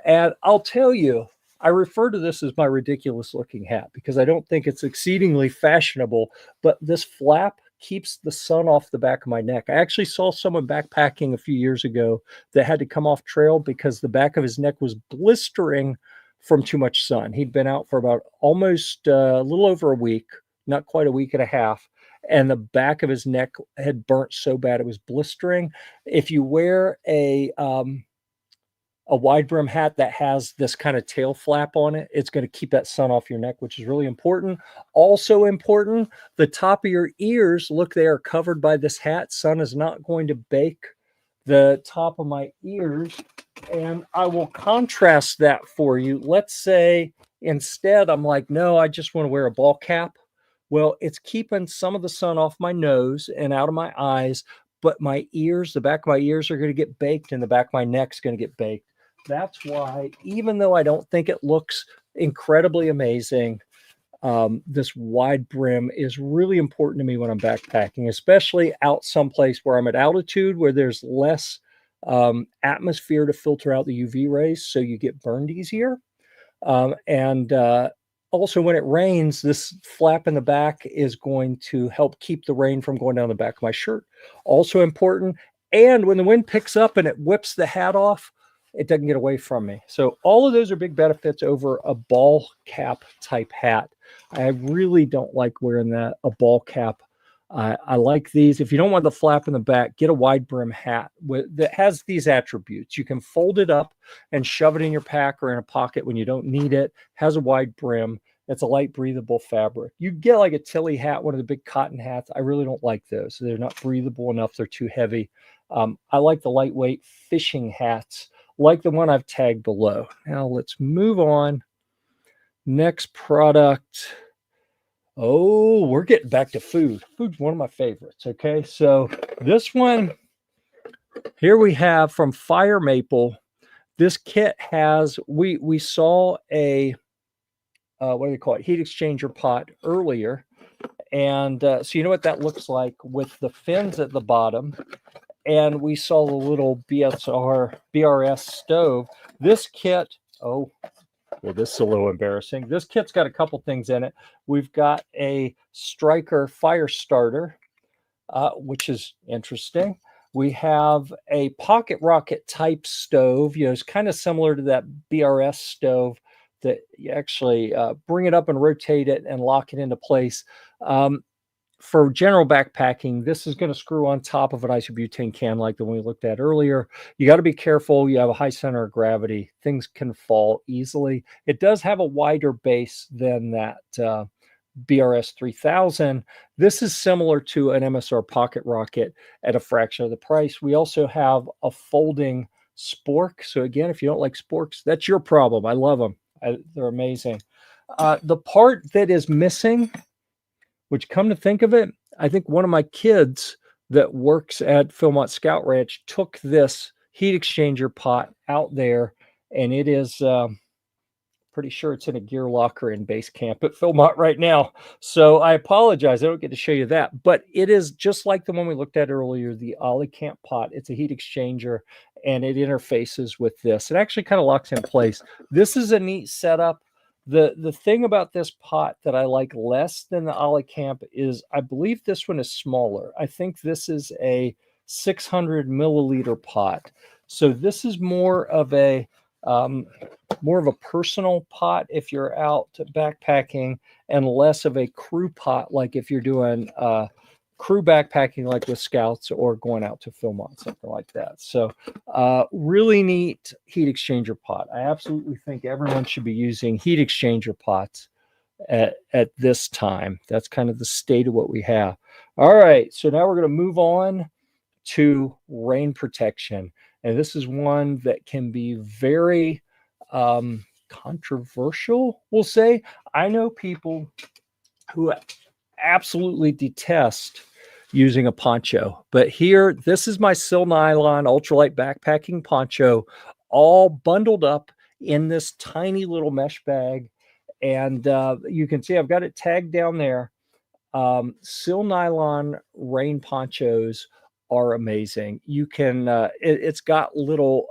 And I'll tell you, I refer to this as my ridiculous looking hat because I don't think it's exceedingly fashionable, but this flap keeps the sun off the back of my neck. I actually saw someone backpacking a few years ago that had to come off trail because the back of his neck was blistering from too much sun. He'd been out for about almost a little over a week, not quite a week and a half, and the back of his neck had burnt so bad it was blistering. If you wear a wide brim hat that has this kind of tail flap on it, it's going to keep that sun off your neck, which is really important. Also important, the top of your ears, look, they are covered by this hat. Sun is not going to bake the top of my ears. And I will contrast that for you. Let's say instead I'm like, no, I just want to wear a ball cap. Well, it's keeping some of the sun off my nose and out of my eyes, but my ears, the back of my ears are going to get baked and the back of my neck's going to get baked. That's why, even though I don't think it looks incredibly amazing, this wide brim is really important to me when I'm backpacking, especially out someplace where I'm at altitude, where there's less atmosphere to filter out the UV rays, so you get burned easier. And also, when it rains, this flap in the back is going to help keep the rain from going down the back of my shirt. Also important. And when the wind picks up and it whips the hat off, it doesn't get away from me. So all of those are big benefits over a ball cap type hat. I really don't like wearing a ball cap. I like these. If you don't want the flap in the back, get a wide brim hat that has these attributes. You can fold it up and shove it in your pack or in a pocket when you don't need it. Has a wide brim. It's a light breathable fabric. You get like a Tilly hat, one of the big cotton hats. I really don't like those. They're not breathable enough. They're too heavy. I like the lightweight fishing hats, like the one I've tagged below. Now let's move on. Next product. Oh, we're getting back to food. Food's one of my favorites. Okay, so this one here we have from Fire Maple. This kit has, we saw a, what do they call it? Heat exchanger pot earlier. And so you know what that looks like with the fins at the bottom. And we saw the little BRS stove. This kit, oh, well, this is a little embarrassing. This kit's got a couple things in it. We've got a Striker fire starter, which is interesting. We have a pocket rocket type stove. You know, it's kind of similar to that BRS stove that you actually bring it up and rotate it and lock it into place. For general backpacking, this is going to screw on top of an isobutane can like the one we looked at earlier. You got to be careful. You have a high center of gravity. Things can fall easily. It does have a wider base than that BRS 3000. This is similar to an MSR pocket rocket at a fraction of the price. We also have a folding spork. So again, if you don't like sporks, that's your problem. I love them. They're amazing. The part that is missing, which come to think of it, I think one of my kids that works at Philmont Scout Ranch took this heat exchanger pot out there, and it is pretty sure it's in a gear locker in base camp at Philmont right now. So I apologize. I don't get to show you that, but it is just like the one we looked at earlier, the Ollie Camp pot. It's a heat exchanger, and it interfaces with this. It actually kind of locks in place. This is a neat setup. The thing about this pot that I like less than the Ollie Camp is I believe this one is smaller. I think this is a 600 milliliter pot. So this is more of a personal pot if you're out backpacking, and less of a crew pot like if you're doing crew backpacking like with Scouts or going out to Philmont, something like that. So really neat heat exchanger pot. I absolutely think everyone should be using heat exchanger pots at this time. That's kind of the state of what we have. All right, so now we're going to move on to rain protection. And this is one that can be very controversial, we'll say. I know people who absolutely detest using a poncho, but here, this is my Sil Nylon ultralight backpacking poncho, all bundled up in this tiny little mesh bag. And you can see I've got it tagged down there. Sil Nylon rain ponchos are amazing. You can, it's got little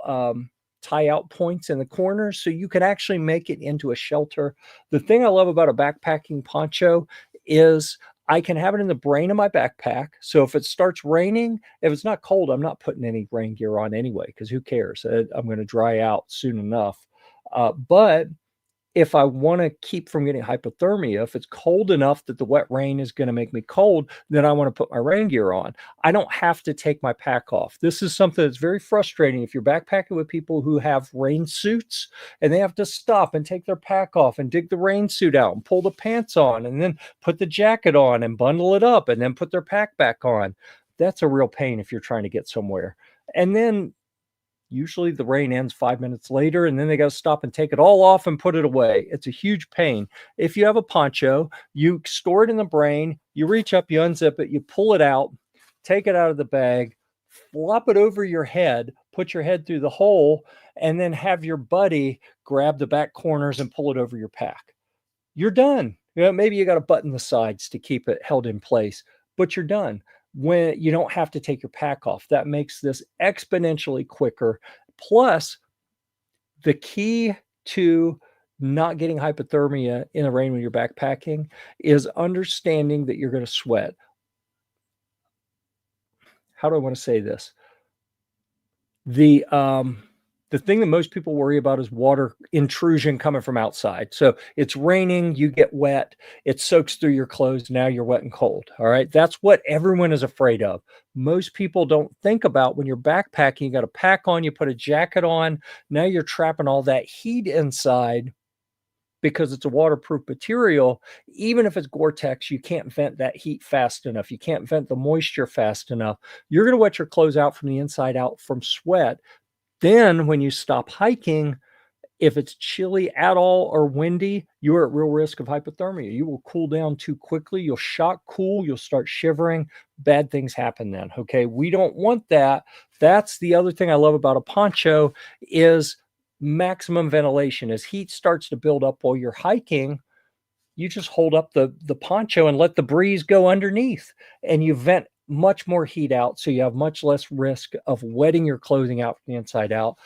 tie out points in the corners, so you can actually make it into a shelter. The thing I love about a backpacking poncho is I can have it in the brain of my backpack. So if it starts raining, if it's not cold, I'm not putting any rain gear on anyway, because who cares? I'm going to dry out soon enough. But if I want to keep from getting hypothermia, if it's cold enough that the wet rain is going to make me cold, then I want to put my rain gear on. I don't have to take my pack off. This is something that's very frustrating if you're backpacking with people who have rain suits and they have to stop and take their pack off and dig the rain suit out and pull the pants on and then put the jacket on and bundle it up and then put their pack back on. That's a real pain if you're trying to get somewhere. And then usually the rain ends 5 minutes later, and then they got to stop and take it all off and put it away. It's a huge pain. If you have a poncho, you store it in the brain, you reach up, you unzip it, you pull it out, take it out of the bag, flop it over your head, put your head through the hole, and then have your buddy grab the back corners and pull it over your pack. You're done. You know, maybe you got to button the sides to keep it held in place, but you're done. When you don't have to take your pack off, that makes this exponentially quicker. Plus, the key to not getting hypothermia in the rain when you're backpacking is understanding that you're going to sweat. How do I want to say this? The thing that most people worry about is water intrusion coming from outside. So it's raining, you get wet, it soaks through your clothes, now you're wet and cold. All right. That's what everyone is afraid of. Most people don't think about when you're backpacking, you got a pack on, you put a jacket on, now you're trapping all that heat inside because it's a waterproof material. Even if it's Gore-Tex, you can't vent that heat fast enough. You can't vent the moisture fast enough. You're going to wet your clothes out from the inside out from sweat. Then when you stop hiking, if it's chilly at all or windy, you're at real risk of hypothermia. You will cool down too quickly. You'll shock cool. You'll start shivering. Bad things happen then. Okay. We don't want that. That's the other thing I love about a poncho is maximum ventilation. As heat starts to build up while you're hiking, you just hold up the poncho and let the breeze go underneath, and you vent much more heat out, so you have much less risk of wetting your clothing out from the inside out.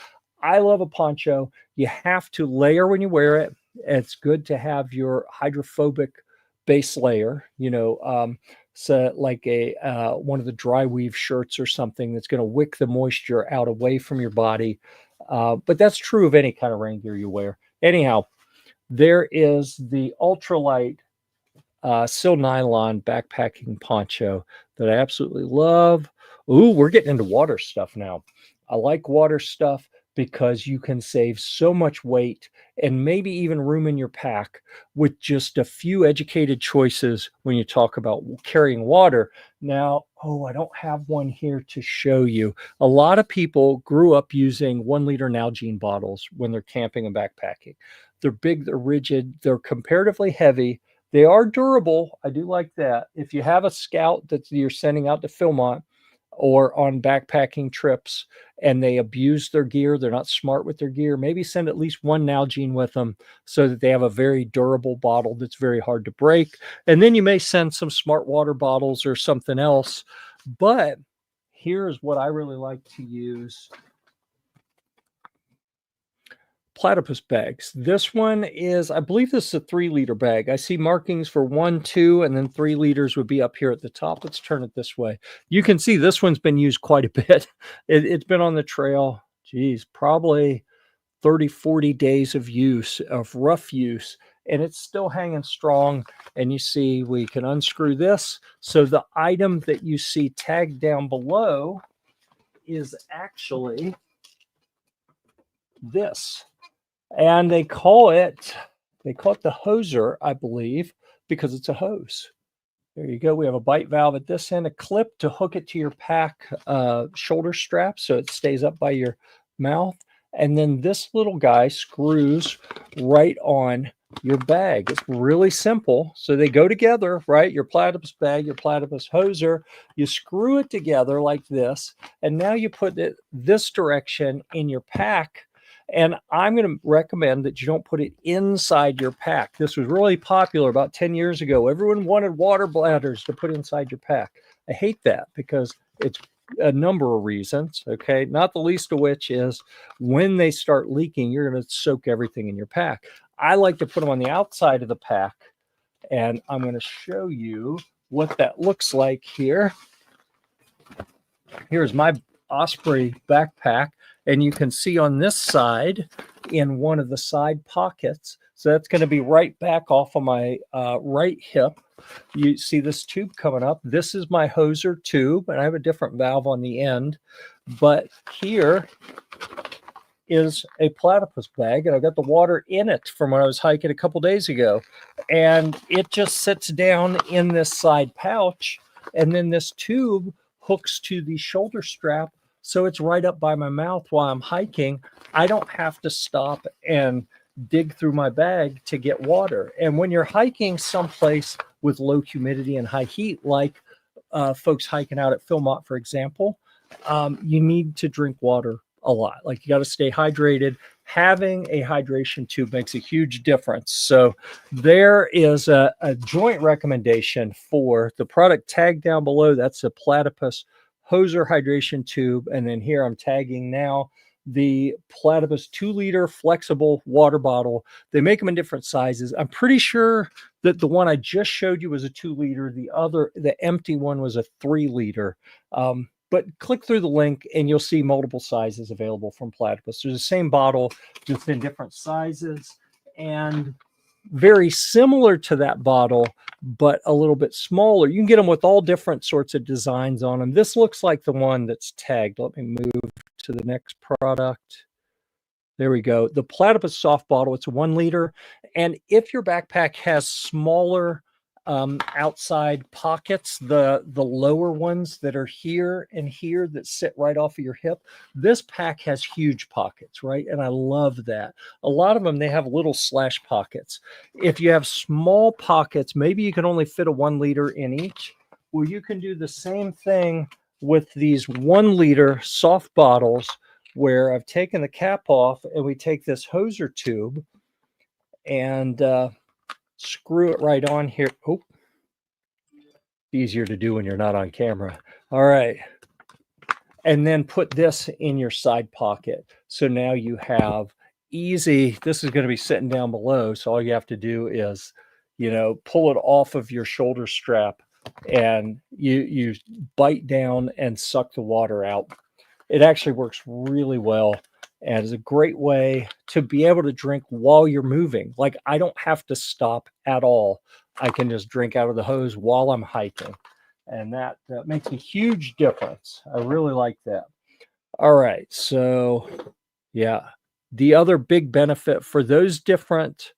I love a poncho. You have to layer when you wear it. It's good to have your hydrophobic base layer, so like a one of the dry weave shirts or something that's going to wick the moisture out away from your body. But that's true of any kind of rain gear you wear. Anyhow, there is the ultralight Sil Nylon backpacking poncho that I absolutely love. Ooh, we're getting into water stuff now. I like water stuff because you can save so much weight and maybe even room in your pack with just a few educated choices when you talk about carrying water. Now, I don't have one here to show you. A lot of people grew up using 1 liter Nalgene bottles when they're camping and backpacking. They're big, they're rigid, they're comparatively heavy. They are durable. I do like that. If you have a scout that you're sending out to Philmont or on backpacking trips and they abuse their gear, they're not smart with their gear, maybe send at least one Nalgene with them so that they have a very durable bottle that's very hard to break. And then you may send some smart water bottles or something else. But here's what I really like to use. Platypus bags. This one is, I believe this is a 3 liter bag. I see markings for 1, 2, and then 3 liters would be up here at the top. Let's turn it this way. You can see this one's been used quite a bit. It's been on the trail, probably 30, 40 days of use, of rough use, and it's still hanging strong. And you see we can unscrew this. So the item that you see tagged down below is actually this. And they call it the hoser, I believe, because it's a hose. There you go. We have a bite valve at this end, a clip to hook it to your pack shoulder strap so it stays up by your mouth. And then this little guy screws right on your bag. It's really simple. So they go together, right? Your platypus bag, your platypus hoser, you screw it together like this. And now you put it this direction in your pack. And I'm going to recommend that you don't put it inside your pack. This was really popular about 10 years ago. Everyone wanted water bladders to put inside your pack. I hate that because it's a number of reasons, okay? Not the least of which is when they start leaking, you're going to soak everything in your pack. I like to put them on the outside of the pack, and I'm going to show you what that looks like here. Here's my Osprey backpack. And you can see on this side in one of the side pockets, so that's going to be right back off of my right hip. You see this tube coming up. This is my hoser tube, and I have a different valve on the end. But here is a platypus bag, and I've got the water in it from when I was hiking a couple days ago. And it just sits down in this side pouch, and then this tube hooks to the shoulder strap. So it's right up by my mouth while I'm hiking. I don't have to stop and dig through my bag to get water. And when you're hiking someplace with low humidity and high heat, like folks hiking out at Philmont, for example, you need to drink water a lot. Like you got to stay hydrated. Having a hydration tube makes a huge difference. So there is a joint recommendation for the product tagged down below. That's a platypus hoser hydration tube. And then here I'm tagging now the Platypus 2-liter flexible water bottle. They make them in different sizes. I'm pretty sure that the one I just showed you was a 2-liter. The empty one was a 3-liter. But click through the link and you'll see multiple sizes available from Platypus. They're the same bottle, just in different sizes, and very similar to that bottle, but a little bit smaller. You can get them with all different sorts of designs on them. This looks like the one that's tagged. Let me move to the next product. There we go. The Platypus soft bottle, it's a 1-liter. And if your backpack has smaller outside pockets, the lower ones that are here and here that sit right off of your hip, this pack has huge pockets, right? And I love that. A lot of them, they have little slash pockets. If you have small pockets, maybe you can only fit a 1-liter in each. Well, you can do the same thing with these 1-liter soft bottles, where I've taken the cap off and we take this hoser tube and screw it right on here. Oh, easier to do when you're not on camera. All right. And then put this in your side pocket. So now you have easy, this is going to be sitting down below. So all you have to do is, pull it off of your shoulder strap and you bite down and suck the water out. It actually works really well and is a great way to be able to drink while you're moving. Like, I don't have to stop at all. I can just drink out of the hose while I'm hiking. And that makes a huge difference. I really like that. All right. So, yeah, the other big benefit for those different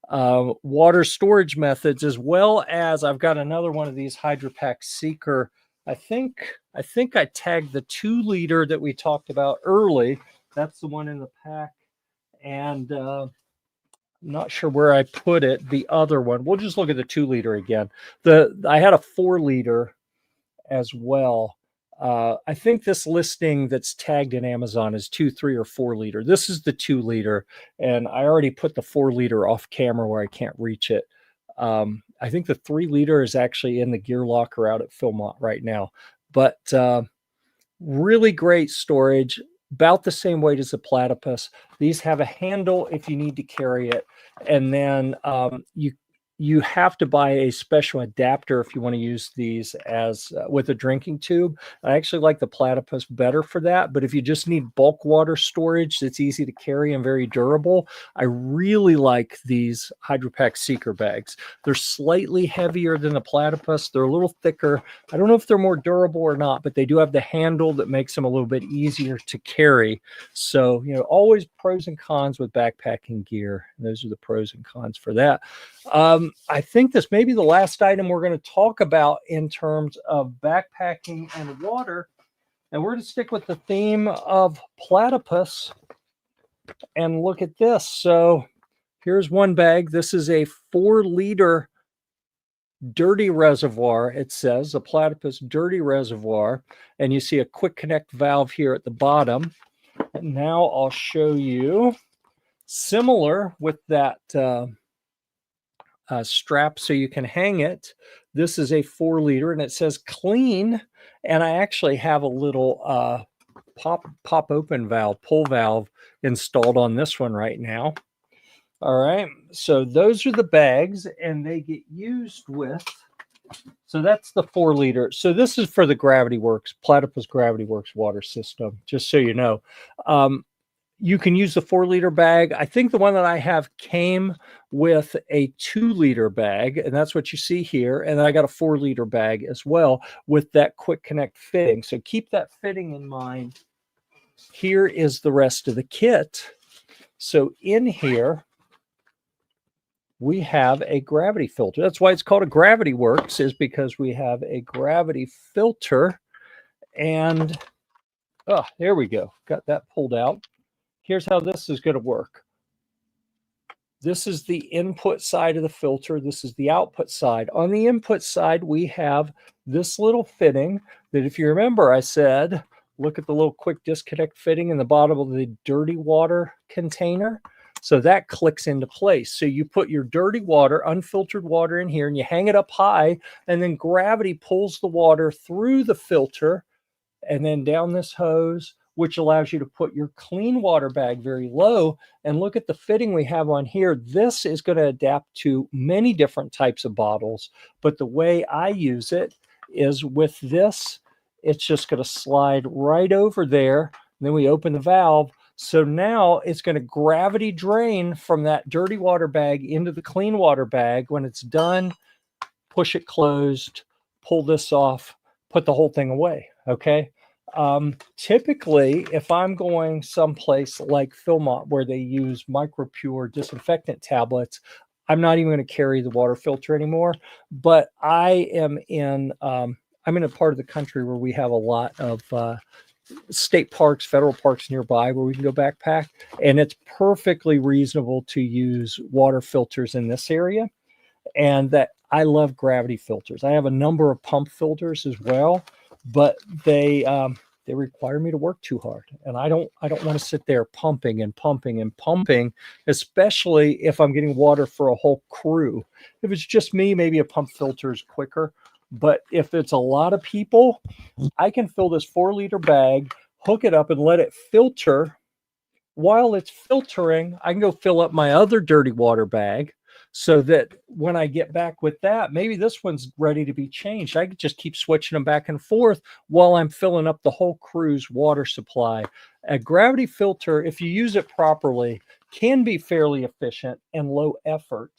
water storage methods, as well as I've got another one of these HydroPack Seeker. I think I tagged the 2-liter that we talked about early. That's the one in the pack. And I'm not sure where I put it. The other one, we'll just look at the 2-liter again. I had a 4-liter as well. I think this listing that's tagged in Amazon is 2, 3, or 4-liter. This is the 2-liter, and I already put the 4-liter off camera where I can't reach it. I think the 3-liter is actually in the gear locker out at Philmont right now. But really great storage, about the same weight as the Platypus. These have a handle if you need to carry it. And then you have to buy a special adapter if you want to use these as with a drinking tube. I actually like the Platypus better for that, but if you just need bulk water storage that's easy to carry and very durable, I really like these HydroPack Seeker bags. They're slightly heavier than the Platypus. They're a little thicker. I don't know if they're more durable or not, but they do have the handle that makes them a little bit easier to carry. So, always pros and cons with backpacking gear. Those are the pros and cons for that. I think this may be the last item we're going to talk about in terms of backpacking and water. And we're going to stick with the theme of Platypus and look at this. So here's one bag. This is a 4-liter dirty reservoir. It says a Platypus dirty reservoir. And you see a quick connect valve here at the bottom. And now I'll show you similar with that strap so you can hang it. This is a 4-liter and it says clean. And I actually have a little pop open valve, pull valve installed on this one right now. All right. So those are the bags and they get used with. So that's the 4-liter. So this is for the Gravity Works, Platypus Gravity Works water system, just so you know. You can use the 4-liter bag. I think the one that I have came with a 2-liter bag, and that's what you see here. And I got a 4-liter bag as well with that quick connect fitting. So keep that fitting in mind. Here is the rest of the kit. So in here, we have a gravity filter. That's why it's called a Gravity Works, is because we have a gravity filter. And, there we go. Got that pulled out. Here's how this is going to work. This is the input side of the filter. This is the output side. On the input side, we have this little fitting that, if you remember, I said, look at the little quick disconnect fitting in the bottom of the dirty water container. So that clicks into place. So you put your dirty water, unfiltered water in here, and you hang it up high, and then gravity pulls the water through the filter and then down this hose which allows you to put your clean water bag very low. And look at the fitting we have on here. This is going to adapt to many different types of bottles, but the way I use it is with this, it's just going to slide right over there. Then we open the valve. So now it's going to gravity drain from that dirty water bag into the clean water bag. When it's done, push it closed, pull this off, put the whole thing away. Okay. Typically, if I'm going someplace like Philmont where they use MicroPure disinfectant tablets, I'm not even going to carry the water filter anymore. But I am in I'm in a part of the country where we have a lot of state parks, federal parks nearby where we can go backpack, and it's perfectly reasonable to use water filters in this area. And that I love gravity filters. I have a number of pump filters as well, but they require me to work too hard, and I don't want to sit there pumping and pumping and pumping, especially if I'm getting water for a whole crew. If it's just me, maybe a pump filter is quicker. But if it's a lot of people, I can fill this 4-liter bag, hook it up, and let it filter. While it's filtering, I can go fill up my other dirty water bag so that when I get back with that, maybe this one's ready to be changed. I could just keep switching them back and forth while I'm filling up the whole crew's water supply. A gravity filter, if you use it properly, can be fairly efficient and low effort.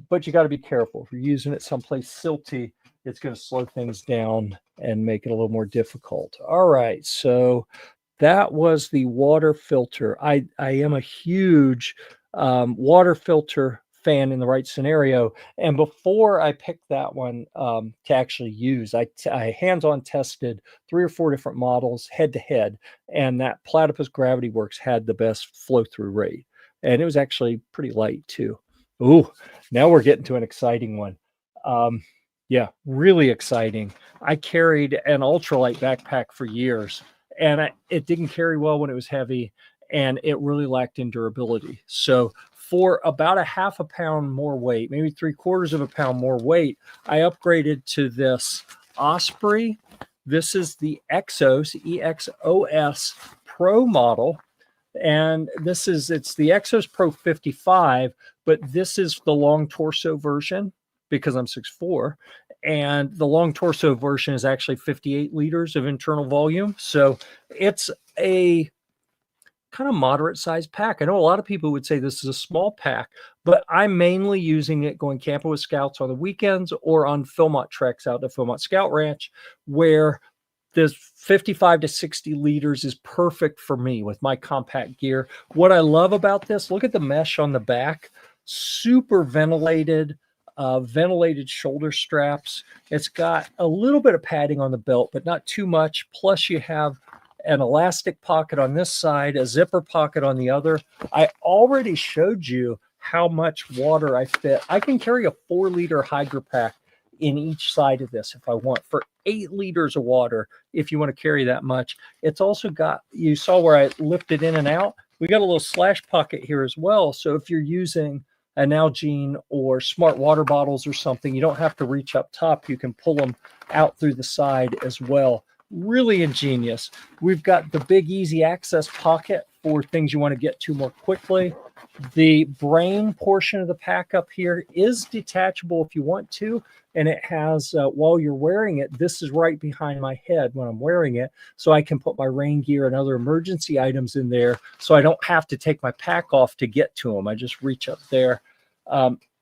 But you got to be careful. If you're using it someplace silty, it's going to slow things down and make it a little more difficult. All right, so that was the water filter. I am a huge water filter fan in the right scenario. And before I picked that one to actually use, I hands-on tested 3 or 4 different models head to head, and that Platypus Gravity Works had the best flow-through rate. And it was actually pretty light too. Ooh, now we're getting to an exciting one. Yeah, really exciting. I carried an ultralight backpack for years, and it didn't carry well when it was heavy, and it really lacked in durability. So for about a half a pound more weight, maybe 3/4 of a pound more weight, I upgraded to this Osprey. This is the Exos, EXOS Pro model. And it's the Exos Pro 55, but this is the long torso version because I'm 6'4", and the long torso version is actually 58 liters of internal volume. So it's a kind of moderate sized pack. I know a lot of people would say this is a small pack, but I'm mainly using it going camping with scouts on the weekends or on Philmont treks out to Philmont Scout Ranch, where this 55 to 60 liters is perfect for me with my compact gear. What I love about this, look at the mesh on the back, super ventilated, ventilated shoulder straps. It's got a little bit of padding on the belt, but not too much. Plus you have an elastic pocket on this side, a zipper pocket on the other. I already showed you how much water I fit. I can carry a 4-liter Hydro Pack in each side of this if I want, for 8 liters of water if you want to carry that much. It's also got, you saw where I lifted in and out, we got a little slash pocket here as well. So if you're using an Nalgene or smart water bottles or something, you don't have to reach up top. You can pull them out through the side as well. Really ingenious. We've got the big easy access pocket for things you want to get to more quickly. The brain portion of the pack up here is detachable if you want to, and it has, while you're wearing it, this is right behind my head when I'm wearing it, so I can put my rain gear and other emergency items in there, so I don't have to take my pack off to get to them. I just reach up there.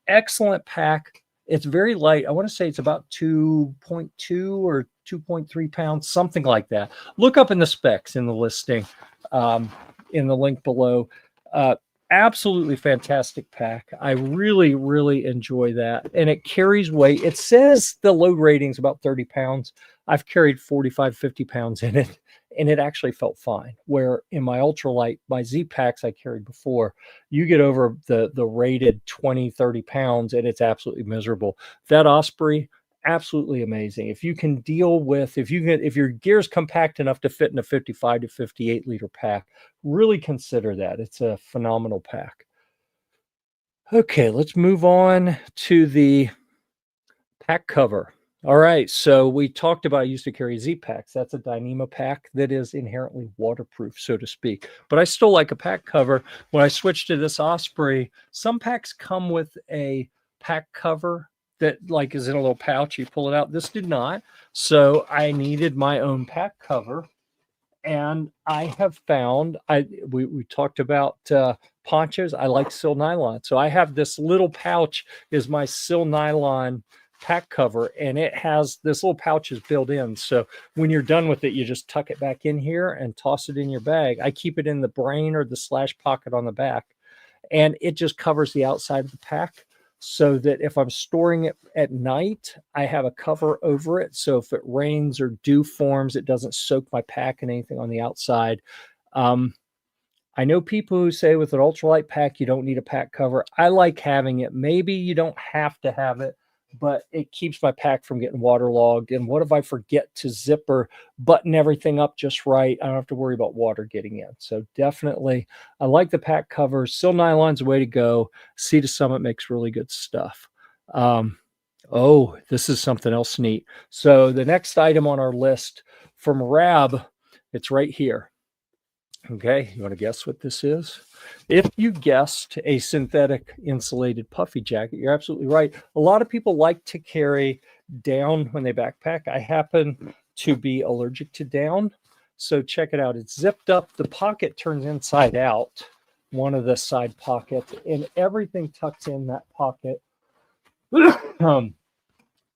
Excellent pack. It's very light. I want to say it's about 2.2 or 2.3 pounds, something like that. Look up in the specs in the listing, in the link below. Absolutely fantastic pack. I really, really enjoy that. And it carries weight. It says the load rating is about 30 pounds. I've carried 45, 50 pounds in it, and it actually felt fine. Where in my ultralight, my Z packs I carried before, you get over the rated 20, 30 pounds, and it's absolutely miserable. That Osprey, absolutely amazing. If you can deal with, if your gear's compact enough to fit in a 55 to 58 liter pack, really consider that. It's a phenomenal pack. Okay, let's move on to the pack cover. All right, so we talked about I used to carry Z-Packs. That's a Dyneema pack that is inherently waterproof, so to speak. But I still like a pack cover. When I switched to this Osprey, some packs come with a pack cover that like is in a little pouch. You pull it out. This did not, so I needed my own pack cover. And I have found we talked about ponchos. I like Sil Nylon, so I have this little pouch is my Sil Nylon pack cover, and it has this little pouch is built in. So when you're done with it, you just tuck it back in here and toss it in your bag. I keep it in the brain or the slash pocket on the back, and it just covers the outside of the pack so that if I'm storing it at night, I have a cover over it. So if it rains or dew forms, it doesn't soak my pack and anything on the outside. I know people who say with an ultralight pack, you don't need a pack cover. I like having it. Maybe you don't have to have it, but it keeps my pack from getting waterlogged. And what if I forget to zip or button everything up just right? I don't have to worry about water getting in. So definitely, I like the pack covers. Sil Nylon's the way to go. Sea to Summit makes really good stuff. Oh, this is something else neat. So the next item on our list from Rab, it's right here. Okay, you want to guess what this is? If you guessed a synthetic insulated puffy jacket, you're absolutely right. A lot of people like to carry down when they backpack. I happen to be allergic to down. So check it out. It's zipped up. The pocket turns inside out, one of the side pockets, and everything tucks in that pocket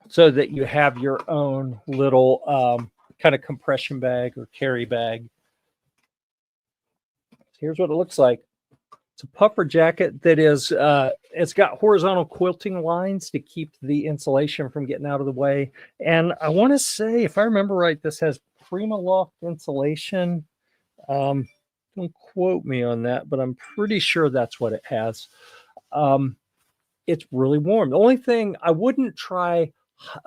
so that you have your own little kind of compression bag or carry bag. Here's what it looks like. It's a puffer jacket that is, it's got horizontal quilting lines to keep the insulation from getting out of the way. And I want to say, if I remember right, this has PrimaLoft insulation. Don't quote me on that, but I'm pretty sure that's what it has. It's really warm. The only thing I wouldn't try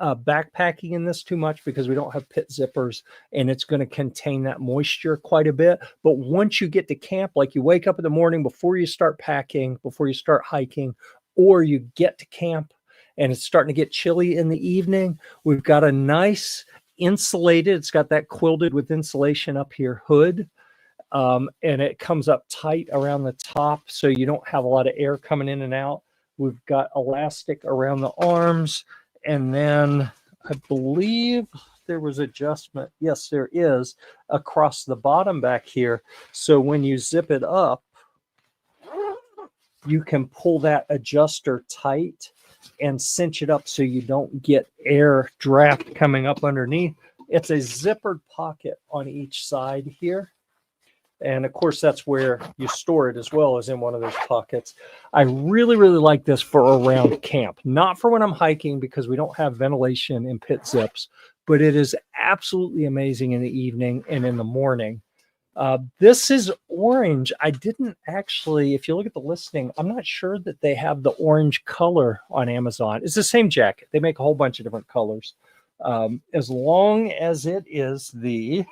backpacking in this too much because we don't have pit zippers and it's going to contain that moisture quite a bit. But once you get to camp, like you wake up in the morning before you start packing, before you start hiking, or you get to camp and it's starting to get chilly in the evening, we've got a nice insulated, it's got that quilted with insulation up here hood. And it comes up tight around the top so you don't have a lot of air coming in and out. We've got elastic around the arms. And then I believe there was adjustment. Yes, there is across the bottom back here. So when you zip it up, you can pull that adjuster tight and cinch it up so you don't get air draft coming up underneath. It's a zippered pocket on each side here. And of course, that's where you store it as well as in one of those pockets. I really, really like this for around camp, not for when I'm hiking because we don't have ventilation in pit zips, but it is absolutely amazing in the evening and in the morning. This is orange. I didn't actually, if you look at the listing, I'm not sure that they have the orange color on Amazon. It's the same jacket. They make a whole bunch of different colors. As long as it is the,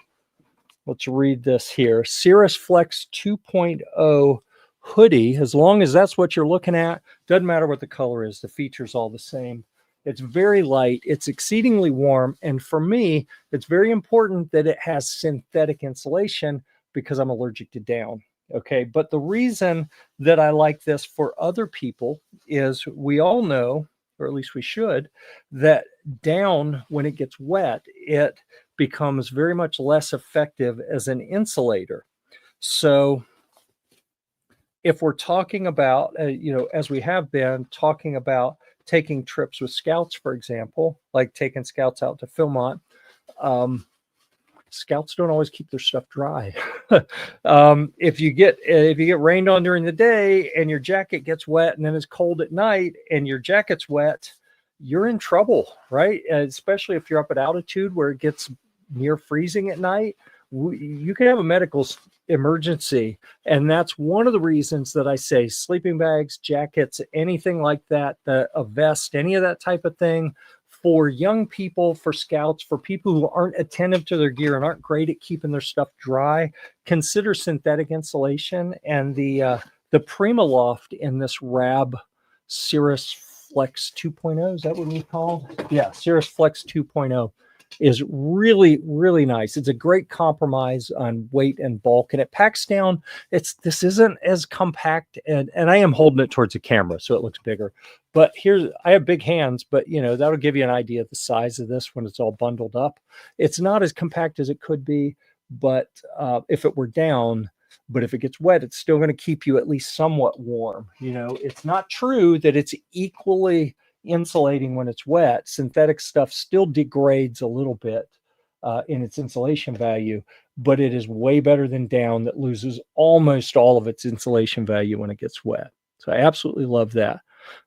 let's read this here, Cirrus Flex 2.0 hoodie, as long as that's what you're looking at, doesn't matter what the color is, the feature's all the same. It's very light, it's exceedingly warm, and for me, it's very important that it has synthetic insulation because I'm allergic to down. Okay, but the reason that I like this for other people is we all know, or at least we should, that down, when it gets wet, it becomes very much less effective as an insulator. So if we're talking about, as we have been talking about taking trips with scouts, for example, like taking scouts out to Philmont, scouts don't always keep their stuff dry. If you get rained on during the day and your jacket gets wet and then it's cold at night and your jacket's wet, you're in trouble, right? Especially if you're up at altitude where it gets near freezing at night, you can have a medical emergency. And that's one of the reasons that I say sleeping bags, jackets, anything like that, a vest, any of that type of thing for young people, for scouts, for people who aren't attentive to their gear and aren't great at keeping their stuff dry, consider synthetic insulation. And the PrimaLoft in this Rab Cirrus Flex 2.0. Is that what we call? Yeah, Cirrus Flex 2.0 is really, really nice. It's a great compromise on weight and bulk, and it packs down. This isn't as compact, and I am holding it towards the camera, so it looks bigger. But I have big hands, but that'll give you an idea of the size of this when it's all bundled up. It's not as compact as it could be, but if it were down, but if it gets wet, it's still going to keep you at least somewhat warm. It's not true that it's equally insulating when it's wet. Synthetic stuff still degrades a little bit in its insulation value, but it is way better than down that loses almost all of its insulation value when it gets wet. So I absolutely love that.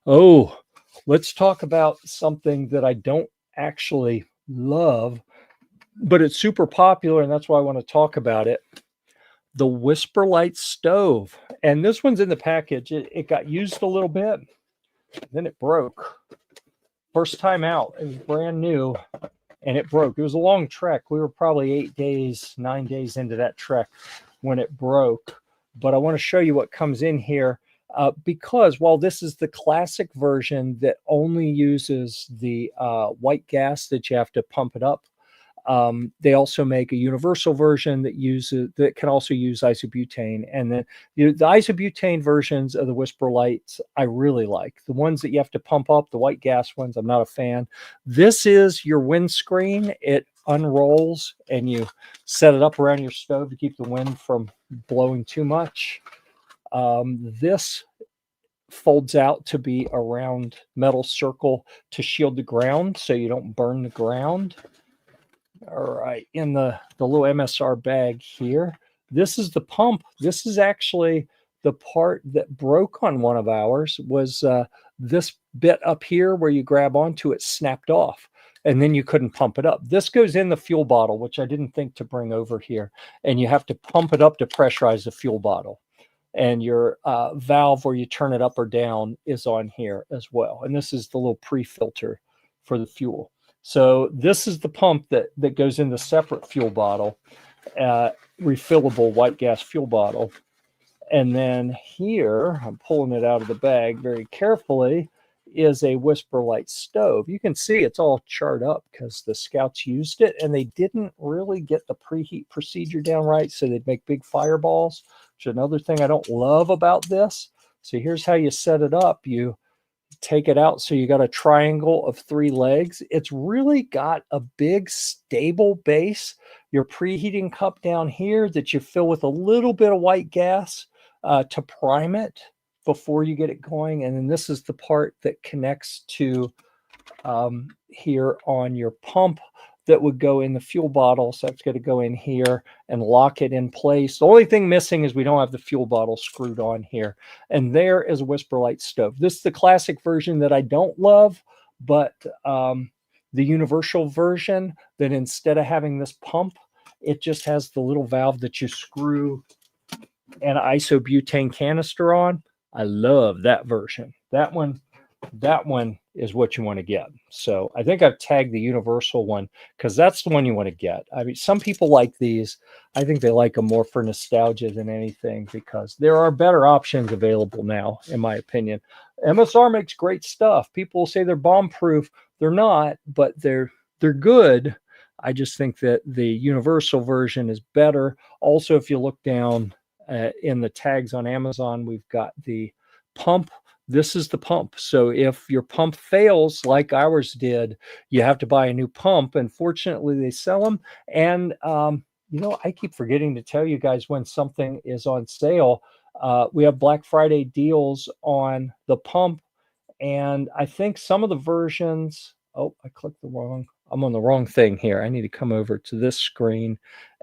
Oh, let's talk about something that I don't actually love, but it's super popular, and that's why I want to talk about it. The WhisperLite stove. And this one's in the package. It got used a little bit, then it broke. First time out. It was brand new, and it broke. It was a long trek. We were probably 9 days into that trek when it broke. But I want to show you what comes in here, because while this is the classic version that only uses the white gas that you have to pump it up, they also make a universal version that can also use isobutane. And then the isobutane versions of the WhisperLites I really like. The ones that you have to pump up, the white gas ones, I'm not a fan. This is your windscreen. It unrolls and you set it up around your stove to keep the wind from blowing too much. This folds out to be a round metal circle to shield the ground so you don't burn the ground. All right, in the little MSR bag here, this is the pump. This is actually the part that broke on one of ours, was this bit up here where you grab onto it snapped off, and then you couldn't pump it up. This goes in the fuel bottle, which I didn't think to bring over here, and you have to pump it up to pressurize the fuel bottle. And your valve where you turn it up or down is on here as well. And this is the little pre-filter for the fuel. So this is the pump that goes in the separate fuel bottle, refillable white gas fuel bottle. And then here, I'm pulling it out of the bag very carefully, is a WhisperLite stove. You can see it's all charred up because the scouts used it and they didn't really get the preheat procedure down right, so they'd make big fireballs, which is another thing I don't love about this. So here's how you set it up. You take it out, so you got a triangle of 3 legs. It's really got a big stable base. Your preheating cup down here that you fill with a little bit of white gas to prime it before you get it going. And then this is the part that connects to here on your pump that would go in the fuel bottle. So that's going to go in here and lock it in place. The only thing missing is we don't have the fuel bottle screwed on here. And there is a WhisperLite stove. This is the classic version that I don't love, but the universal version, that instead of having this pump, it just has the little valve that you screw an isobutane canister on. I love that version. That one is what you want to get. So I think I've tagged the universal one because that's the one you want to get. I mean, some people like these. I think they like them more for nostalgia than anything, because there are better options available now, in my opinion. MSR makes great stuff. People say they're bomb proof. They're not, but they're good. I just think that the universal version is better. Also, if you look down in the tags on Amazon, we've got the pump. This is the pump. So if your pump fails like ours did, you have to buy a new pump. And fortunately, they sell them. And, I keep forgetting to tell you guys when something is on sale. We have Black Friday deals on the pump. And I think some of the versions, I clicked I'm on the wrong thing here. I need to come over to this screen,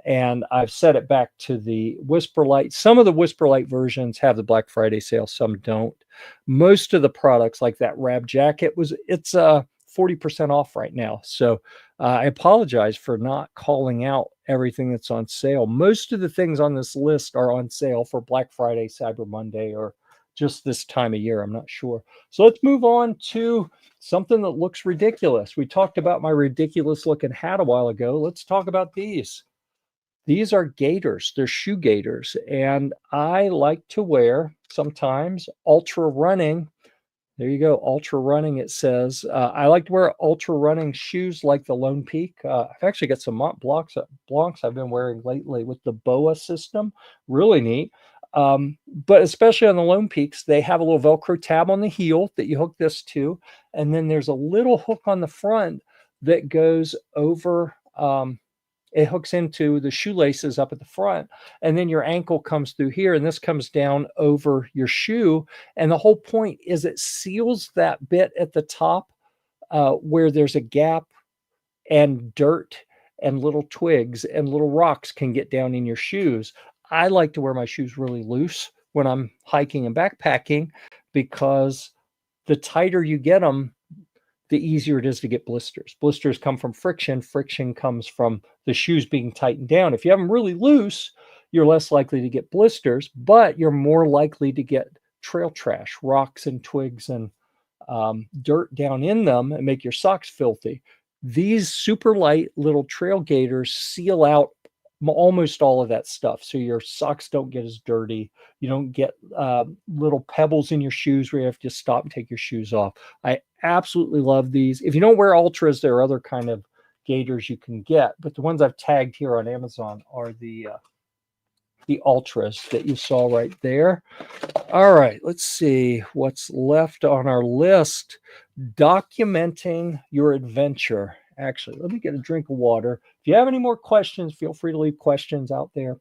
and I've set it back to the WhisperLite. Some of the WhisperLite versions have the Black Friday sale, some don't. Most of the products, like that Rab jacket, it's 40% off right now. So I apologize for not calling out everything that's on sale. Most of the things on this list are on sale for Black Friday, Cyber Monday, or just this time of year. I'm not sure. So let's move on to something that looks ridiculous. We talked about my ridiculous looking hat a while ago. Let's talk about these. These are gaiters. They're shoe gaiters. And I like to wear sometimes ultra running There you go. Ultra running, it says. I like to wear ultra running shoes like the Lone Peak. I've actually got some Mont Blancs I've been wearing lately with the BOA system. Really neat. But especially on the Lone Peaks, they have a little Velcro tab on the heel that you hook this to. And then there's a little hook on the front that goes over. It hooks into the shoelaces up at the front, and then your ankle comes through here, and this comes down over your shoe. And the whole point is it seals that bit at the top where there's a gap, and dirt and little twigs and little rocks can get down in your shoes. I like to wear my shoes really loose when I'm hiking and backpacking because the tighter you get them, the easier it is to get blisters. Blisters come from friction. Friction comes from the shoes being tightened down. If you have them really loose, you're less likely to get blisters, but you're more likely to get trail trash, rocks and twigs and dirt down in them and make your socks filthy. These super light little trail gaiters seal out almost all of that stuff. So your socks don't get as dirty. You don't get little pebbles in your shoes where you have to stop and take your shoes off. I absolutely love these. If you don't wear ultras, there are other kind of gaiters you can get, but the ones I've tagged here on Amazon are the ultras that you saw right there. All right, let's see what's left on our list. Documenting your adventure. Actually, let me get a drink of water. If you have any more questions, feel free to leave questions out there.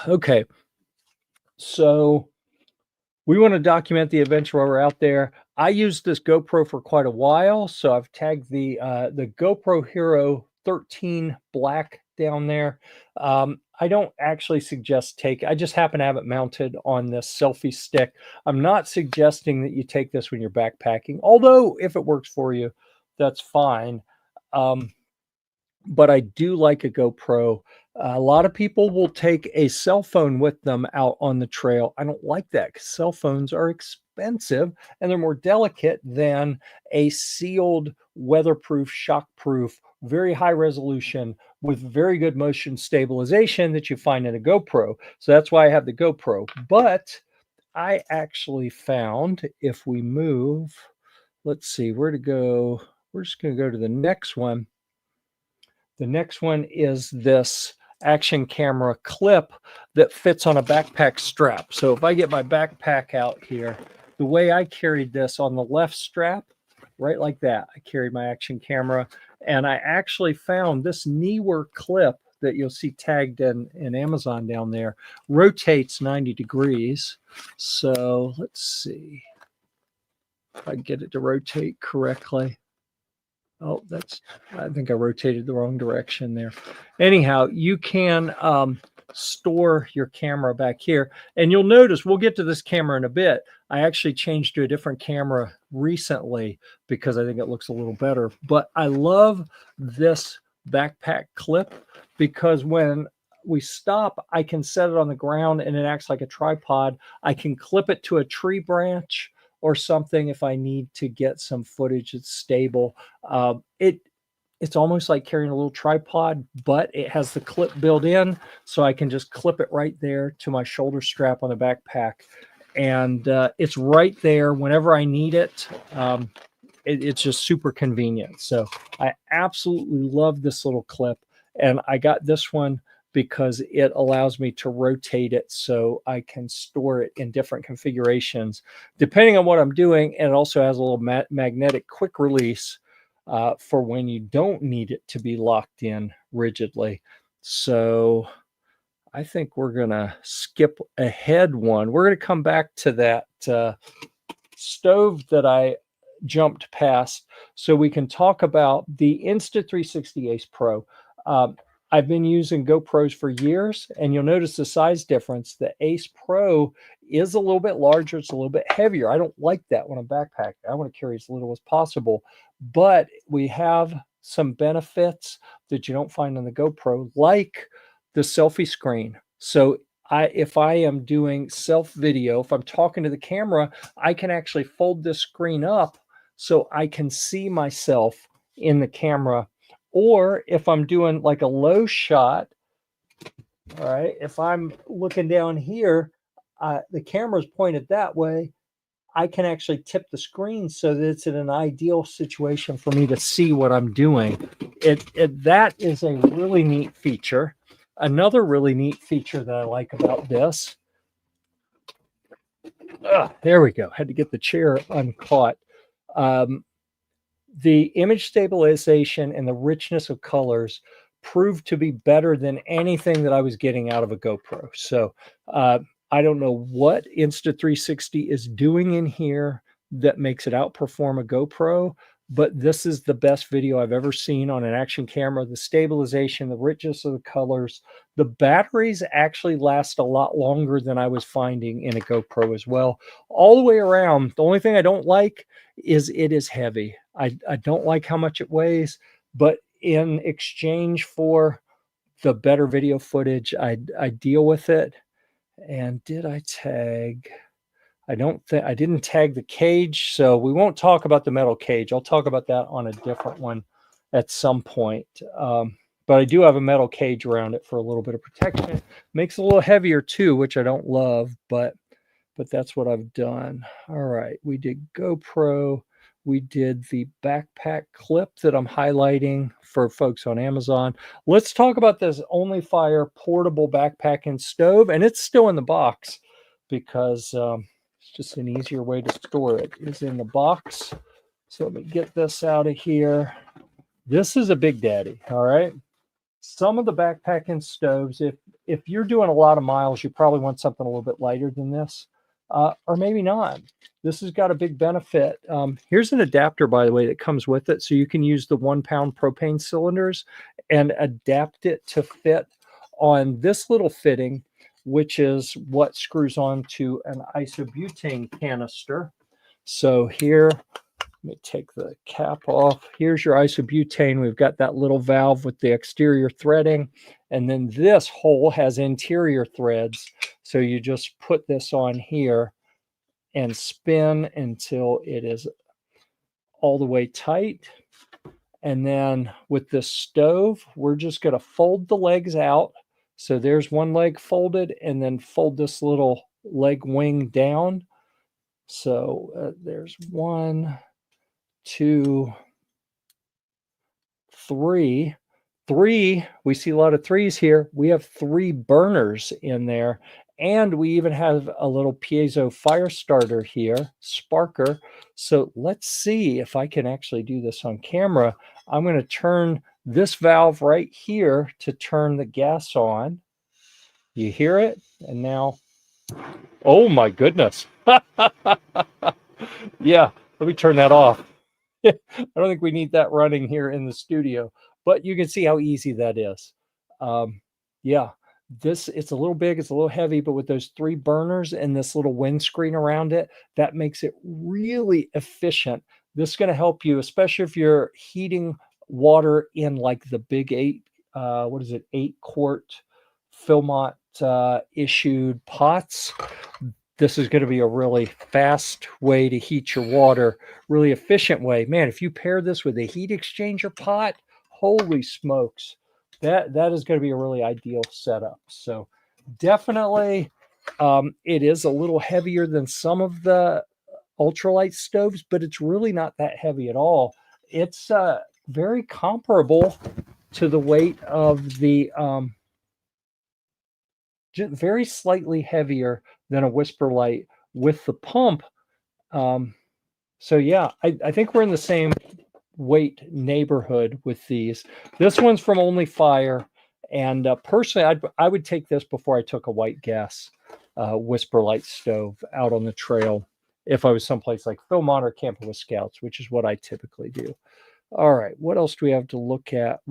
Okay. So we want to document the adventure while we're out there. I used this GoPro for quite a while, so I've tagged the GoPro Hero 13 Black down there. I don't actually suggest I just happen to have it mounted on this selfie stick. I'm not suggesting that you take this when you're backpacking, although if it works for you, that's fine. But I do like a GoPro. A lot of people will take a cell phone with them out on the trail. I don't like that because cell phones are expensive and they're more delicate than a sealed, weatherproof, shockproof, very high resolution with very good motion stabilization that you find in a GoPro. So that's why I have the GoPro. But I actually found, if we move, let's see where to go. We're just going to go to the next one. The next one is this action camera clip that fits on a backpack strap. So if I get my backpack out here, the way I carried this on the left strap, right like that, I carried my action camera, and I actually found this Neewer clip that you'll see tagged in Amazon down there rotates 90 degrees. So let's see if I can get it to rotate correctly. Oh, I think I rotated the wrong direction there. Anyhow, you can store your camera back here. And you'll notice, we'll get to this camera in a bit. I actually changed to a different camera recently because I think it looks a little better. But I love this backpack clip because when we stop, I can set it on the ground and it acts like a tripod. I can clip it to a tree branch or something if I need to get some footage that's stable. It's almost like carrying a little tripod, but it has the clip built in, so I can just clip it right there to my shoulder strap on the backpack. And it's right there whenever I need it. It's just super convenient. So I absolutely love this little clip. And I got this one because it allows me to rotate it so I can store it in different configurations depending on what I'm doing. And it also has a little magnetic quick release for when you don't need it to be locked in rigidly. So I think we're going to skip ahead one. We're going to come back to that stove that I jumped past so we can talk about the Insta360 Ace Pro. I've been using GoPros for years, and you'll notice the size difference. The Ace Pro is a little bit larger. It's a little bit heavier. I don't like that when I'm backpacking. I want to carry as little as possible, but we have some benefits that you don't find on the GoPro, like the selfie screen. So if I am doing self video, if I'm talking to the camera, I can actually fold this screen up so I can see myself in the camera. Or if I'm doing like a low shot, all right, if I'm looking down here, the camera's pointed that way, I can actually tip the screen so that it's in an ideal situation for me to see what I'm doing. That is a really neat feature. Another really neat feature that I like about this, there we go. Had to get the chair uncaught. The image stabilization and the richness of colors proved to be better than anything that I was getting out of a GoPro. So I don't know what Insta360 is doing in here that makes it outperform a GoPro, but this is the best video I've ever seen on an action camera. The stabilization, the richness of the colors, the batteries actually last a lot longer than I was finding in a GoPro as well. All the way around, the only thing I don't like is it is heavy. I don't like how much it weighs, but in exchange for the better video footage, I deal with it. And did I tag? I didn't tag the cage, so we won't talk about the metal cage. I'll talk about that on a different one at some point. But I do have a metal cage around it for a little bit of protection. Makes it a little heavier too, which I don't love, but that's what I've done. All right, we did GoPro. We did the backpack clip that I'm highlighting for folks on Amazon. Let's talk about this OnlyFire portable backpack and stove, and it's still in the box because it's just an easier way to store it. It's in the box. So let me get this out of here. This is a big daddy, all right? Some of the backpack and stoves, if you're doing a lot of miles, you probably want something a little bit lighter than this. Or maybe not. This has got a big benefit. Here's an adapter, by the way, that comes with it. So you can use the 1 pound propane cylinders and adapt it to fit on this little fitting, which is what screws on to an isobutane canister. So here, let me take the cap off. Here's your isobutane. We've got that little valve with the exterior threading. And then this hole has interior threads. So you just put this on here and spin until it is all the way tight. And then with this stove, we're just going to fold the legs out. So there's one leg folded, and then fold this little leg wing down. So there's 1, 2, 3. We see a lot of 3s here. We have 3 burners in there. And we even have a little piezo fire starter here, sparker. So let's see if I can actually do this on camera. I'm going to turn this valve right here to turn the gas on. You hear it? And now, oh my goodness. Yeah, let me turn that off. I don't think we need that running here in the studio, but you can see how easy that is. Yeah. It's a little big, it's a little heavy, but with those 3 burners and this little windscreen around it, that makes it really efficient. This is going to help you, especially if you're heating water in like the big 8-quart Philmont issued pots. This is going to be a really fast way to heat your water, really efficient way. Man, if you pair this with a heat exchanger pot, holy smokes. That is going to be a really ideal setup. So definitely it is a little heavier than some of the ultralight stoves, but it's really not that heavy at all. It's very comparable to the weight of the just very slightly heavier than a Whisperlite with the pump. So yeah, I think we're in the same weight neighborhood with these. This one's from OnlyFire, and personally, I would take this before I took a white gas Whisperlite stove out on the trail if I was someplace like Philmont or camping with Scouts, which is what I typically do. All right, what else do we have to look at?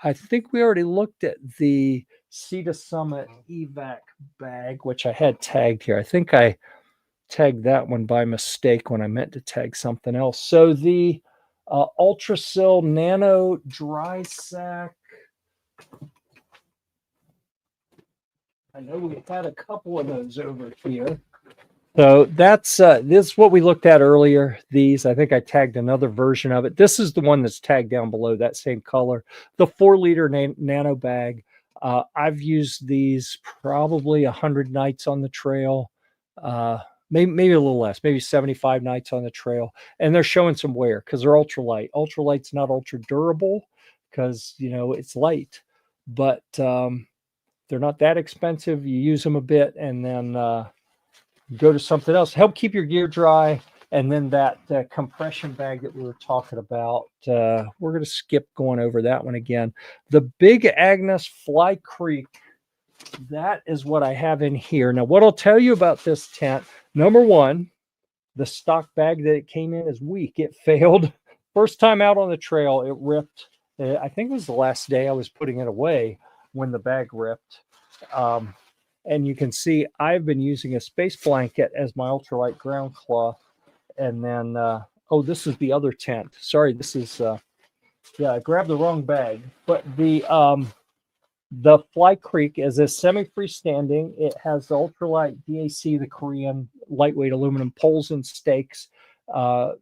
I think we already looked at the Sea to Summit evac bag, which I had tagged here. I think I tagged that one by mistake when I meant to tag something else. So the Ultrasil Nano Dry Sack. I know we had a couple of those over here. So that's this is what we looked at earlier. These, I think I tagged another version of it. This is the one that's tagged down below, that same color. The 4-liter nano bag. I've used these probably 100 nights on the trail. maybe a little less, maybe 75 nights on the trail. And they're showing some wear because they're ultralight. Ultralight's not ultra durable because, you know, it's light, but they're not that expensive. You use them a bit and then go to something else. Help keep your gear dry. And then that compression bag that we were talking about, we're going to skip going over that one again. The Big Agnes Fly Creek, that is what I have in here. Now, what I'll tell you about this tent, number one, the stock bag that it came in is weak. It failed. First time out on the trail, it ripped. I think it was the last day I was putting it away when the bag ripped. And you can see I've been using a space blanket as my ultralight ground cloth. And then, oh, this is the other tent. Sorry, this is, yeah, I grabbed the wrong bag. But the Fly Creek is a semi-freestanding. It has the ultralight DAC, the Korean lightweight aluminum poles and stakes. Let's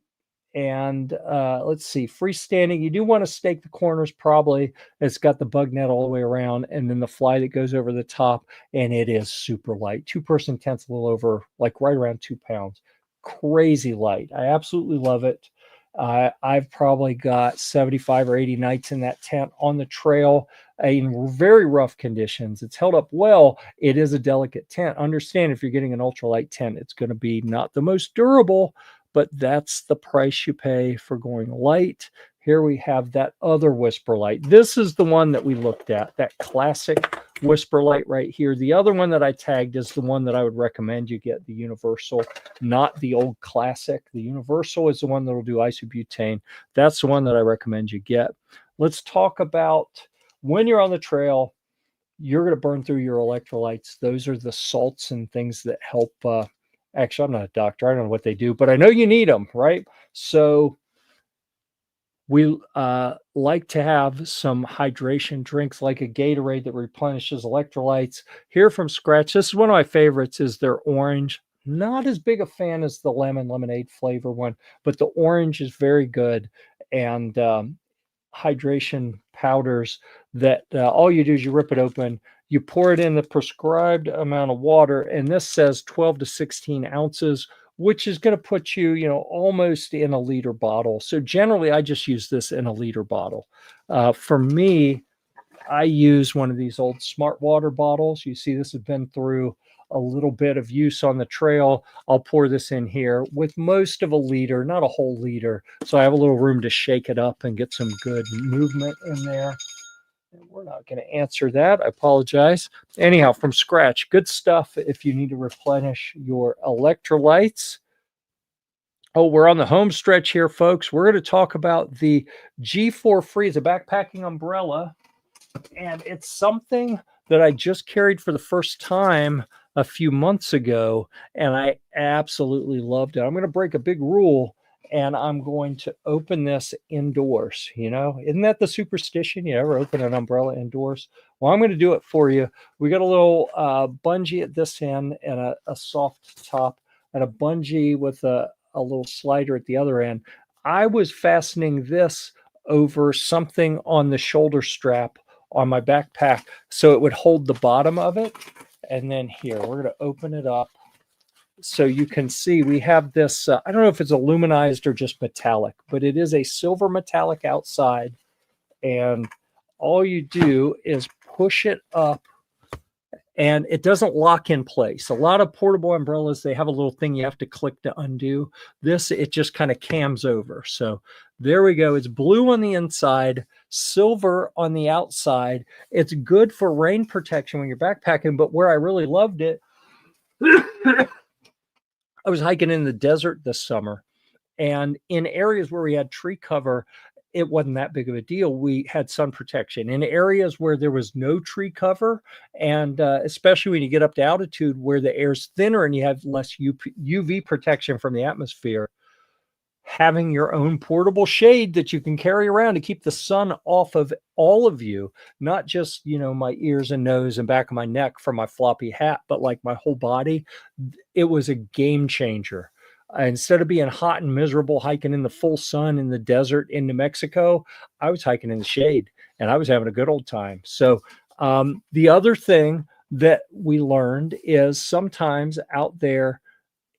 see, freestanding. You do want to stake the corners probably. It's got the bug net all the way around, and then the fly that goes over the top, and it is super light. Two-person tent's a little over, like right around 2 pounds. Crazy light. I absolutely love it. I've probably got 75 or 80 nights in that tent on the trail in very rough conditions. It's held up well. It is a delicate tent. Understand, if you're getting an ultralight tent, it's going to be not the most durable, but that's the price you pay for going light. Here we have that other Whisper Light. This is the one that we looked at, that classic Whisper Light right here. The other one that I tagged is the one that I would recommend you get, the Universal, not the old classic. The Universal is the one that will do isobutane. That's the one that I recommend you get. Let's talk about when you're on the trail, you're going to burn through your electrolytes. Those are the salts and things that help. Actually, I'm not a doctor. I don't know what they do, but I know you need them, right? So we like to have some hydration drinks like a Gatorade that replenishes electrolytes. Here from scratch, this is one of my favorites, is their orange. Not as big a fan as the lemon lemonade flavor one, but the orange is very good. And hydration powders that all you do is you rip it open, you pour it in the prescribed amount of water, and this says 12 to 16 ounces, which is going to put you, you know, almost in a liter bottle. So generally, I just use this in a liter bottle. For me, I use one of these old Smart Water bottles. You see, this has been through a little bit of use on the trail. I'll pour this in here with most of a liter, not a whole liter. So I have a little room to shake it up and get some good movement in there. And we're not going to answer that. I apologize. Anyhow, from scratch, good stuff if you need to replenish your electrolytes. Oh, we're on the home stretch here, folks. We're going to talk about the G4 Free. It's a backpacking umbrella, and it's something that I just carried for the first time a few months ago, and I absolutely loved it. I'm going to break a big rule, and I'm going to open this indoors. You know, isn't that the superstition? You ever open an umbrella indoors? Well, I'm going to do it for you. We got a little bungee at this end and a soft top, and a bungee with a little slider at the other end. I was fastening this over something on the shoulder strap on my backpack so it would hold the bottom of it. And then here, we're going to open it up so you can see we have this, I don't know if it's aluminized or just metallic, but it is a silver metallic outside. And all you do is push it up, and it doesn't lock in place. A lot of portable umbrellas, they have a little thing you have to click to undo. This, it just kind of cams over. So there we go. It's blue on the inside, silver on the outside. It's good for rain protection when you're backpacking, but where I really loved it, I was hiking in the desert this summer, and in areas where we had tree cover, it wasn't that big of a deal. We had sun protection. In areas where there was no tree cover, and especially when you get up to altitude where the air's thinner and you have less UV protection from the atmosphere, having your own portable shade that you can carry around to keep the sun off of all of you, not just, you know, my ears and nose and back of my neck from my floppy hat, but like my whole body, it was a game changer. Instead of being hot and miserable hiking in the full sun in the desert in New Mexico, I was hiking in the shade and I was having a good old time. So the other thing that we learned is sometimes out there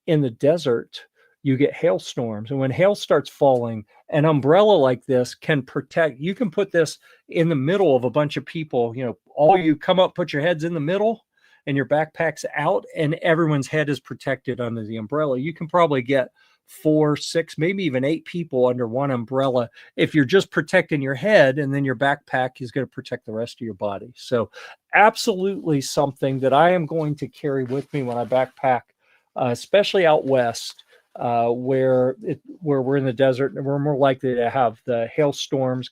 in the desert, you get hailstorms. And when hail starts falling, an umbrella like this can protect. You can put this in the middle of a bunch of people. All you come up, put your heads in the middle, and your backpack's out, and everyone's head is protected under the umbrella. You can probably get 4, 6, maybe even 8 people under one umbrella if you're just protecting your head, and then your backpack is going to protect the rest of your body. So absolutely something that I am going to carry with me when I backpack, especially out west, where we're in the desert and we're more likely to have the hailstorms.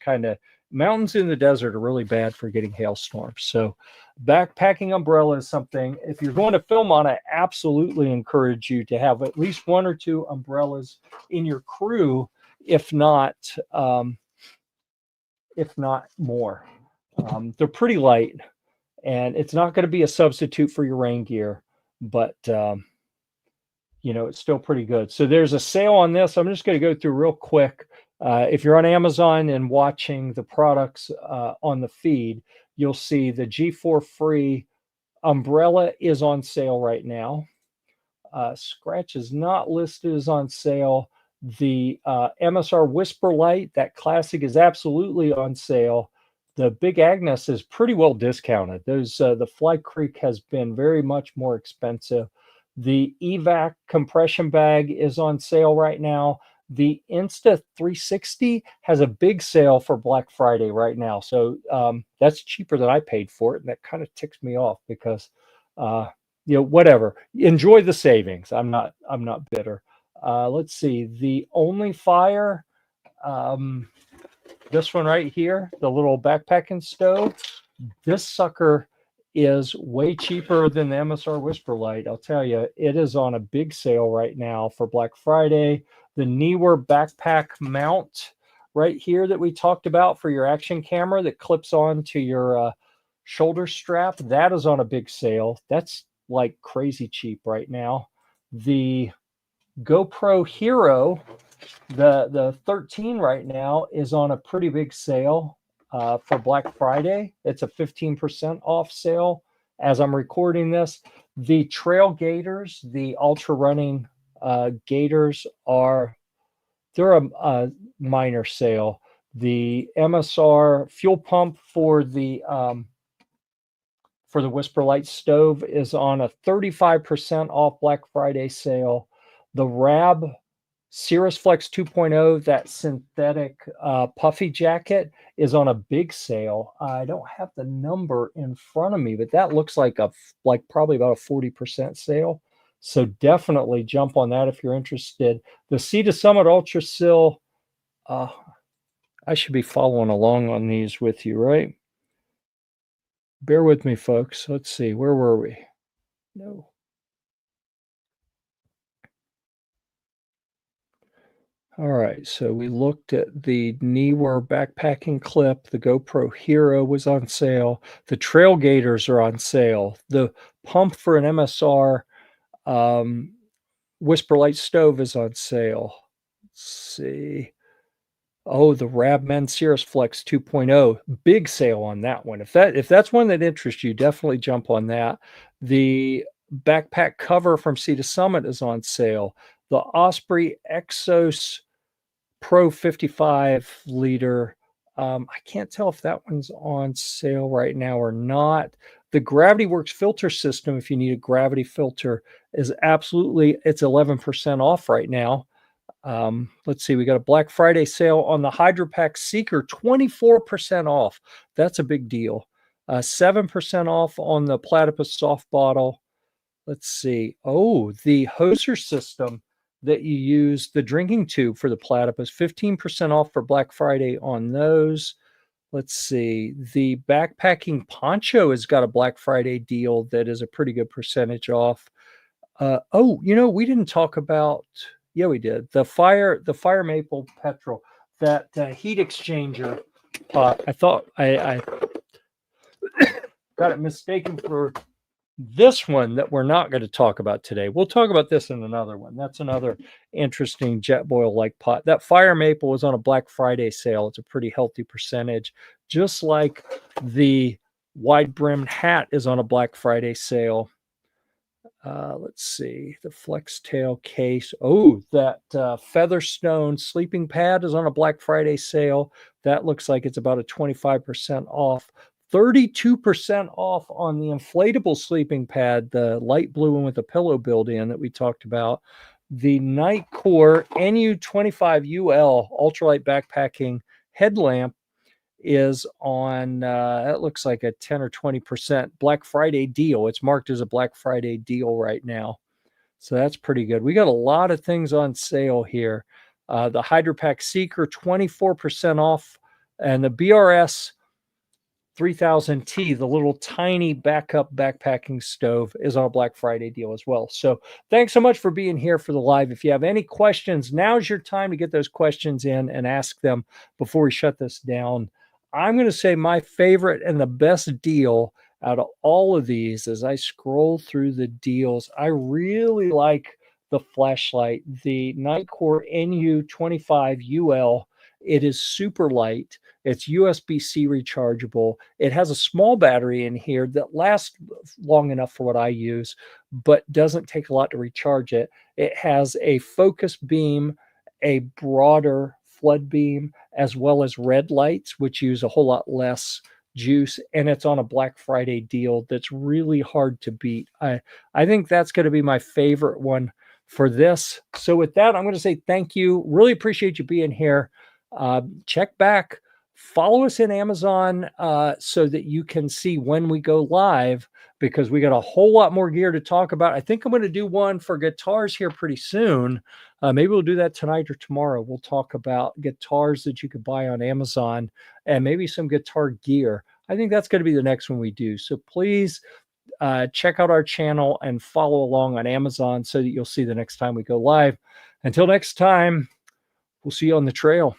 Mountains in the desert are really bad for getting hailstorms. So backpacking umbrella is something, if you're going to film on, I absolutely encourage you to have at least 1 or 2 umbrellas in your crew, if not more. They're pretty light, and it's not going to be a substitute for your rain gear, but it's still pretty good. So there's a sale on this. I'm just going to go through real quick. If you're on Amazon and watching the products on the feed, you'll see the G4 Free umbrella is on sale right now. Scratch is not listed as on sale. The MSR Whisper Light, that classic, is absolutely on sale. The Big Agnes is pretty well discounted. The Fly Creek has been very much more expensive. The Evac compression bag is on sale right now. The Insta 360 has a big sale for Black Friday right now. So that's cheaper than I paid for it. And that kind of ticks me off because, whatever. Enjoy the savings. I'm not bitter. Let's see. The Only Fire, this one right here, the little backpacking stove. This sucker is way cheaper than the MSR Whisper Light. I'll tell you, it is on a big sale right now for Black Friday. The Neewer backpack mount right here that we talked about for your action camera that clips on to your shoulder strap, that is on a big sale. That's like crazy cheap right now. The GoPro Hero, the 13 right now, is on a pretty big sale for Black Friday. It's a 15% off sale as I'm recording this. The Trail Gators, the ultra running Gators, they're a minor sale. The MSR fuel pump for the Whisper Light stove is on a 35% off Black Friday sale. The Rab Cirrus Flex 2.0, that synthetic puffy jacket, is on a big sale. I don't have the number in front of me, but that looks like probably about a 40% sale. So definitely jump on that if you're interested. The Sea to Summit Ultra Sil, I should be following along on these with you, right? Bear with me, folks. Let's see. Where were we? No. All right, so we looked at the Neewer backpacking clip. The GoPro Hero was on sale. The Trail Gators are on sale. The pump for an MSR Whisper Light stove is on sale. Let's see. Oh, the Rabmen Cirrus Flex 2.0, big sale on that one. If that's one that interests you, definitely jump on that. The backpack cover from Sea to Summit is on sale. The Osprey Exos Pro 55 liter. I can't tell if that one's on sale right now or not. The Gravity Works filter system, if you need a gravity filter, is absolutely, it's 11% off right now. Let's see, we got a Black Friday sale on the HydroPack Seeker, 24% off. That's a big deal. 7% off on the Platypus soft bottle. Let's see. Oh, the Hoser system that you use, the drinking tube for the Platypus, 15% off for Black Friday on those. Let's see. The backpacking poncho has got a Black Friday deal that is a pretty good percentage off. We didn't talk about, yeah, we did. The Fire Maple Petrol, that heat exchanger pot. I thought I got it mistaken for this one that we're not going to talk about today. We'll talk about this in another one. That's another interesting Jetboil-like pot. That Fire Maple was on a Black Friday sale. It's a pretty healthy percentage, just like the wide-brimmed hat is on a Black Friday sale. Let's see, the Flex Tail case. Oh, that Featherstone sleeping pad is on a Black Friday sale. That looks like it's about a 25% off. 32% off on the inflatable sleeping pad, the light blue one with a pillow built-in that we talked about. The Nitecore NU25UL ultralight backpacking headlamp is on, that looks like a 10 or 20% Black Friday deal. It's marked as a Black Friday deal right now. So that's pretty good. We got a lot of things on sale here. The HydroPack Seeker, 24% off, and the BRS 3000T, the little tiny backup backpacking stove, is on a Black Friday deal as well. So thanks so much for being here for the live. If you have any questions, now's your time to get those questions in and ask them before we shut this down. I'm going to say my favorite and the best deal out of all of these, as I scroll through the deals, I really like the flashlight, the Nitecore NU25UL. It is super light. It's USB-C rechargeable. It has a small battery in here that lasts long enough for what I use, but doesn't take a lot to recharge it. It has a focus beam, a broader flood beam, as well as red lights, which use a whole lot less juice, and it's on a Black Friday deal that's really hard to beat. I think that's going to be my favorite one for this. So with that, I'm going to say thank you. Really appreciate you being here. Check back, follow us in Amazon so that you can see when we go live, because we got a whole lot more gear to talk about. I think I'm going to do one for guitars here pretty soon. Maybe we'll do that tonight or tomorrow. We'll talk about guitars that you could buy on Amazon and maybe some guitar gear. I think that's going to be the next one we do. So please check out our channel and follow along on Amazon so that you'll see the next time we go live. Until next time, we'll see you on the trail.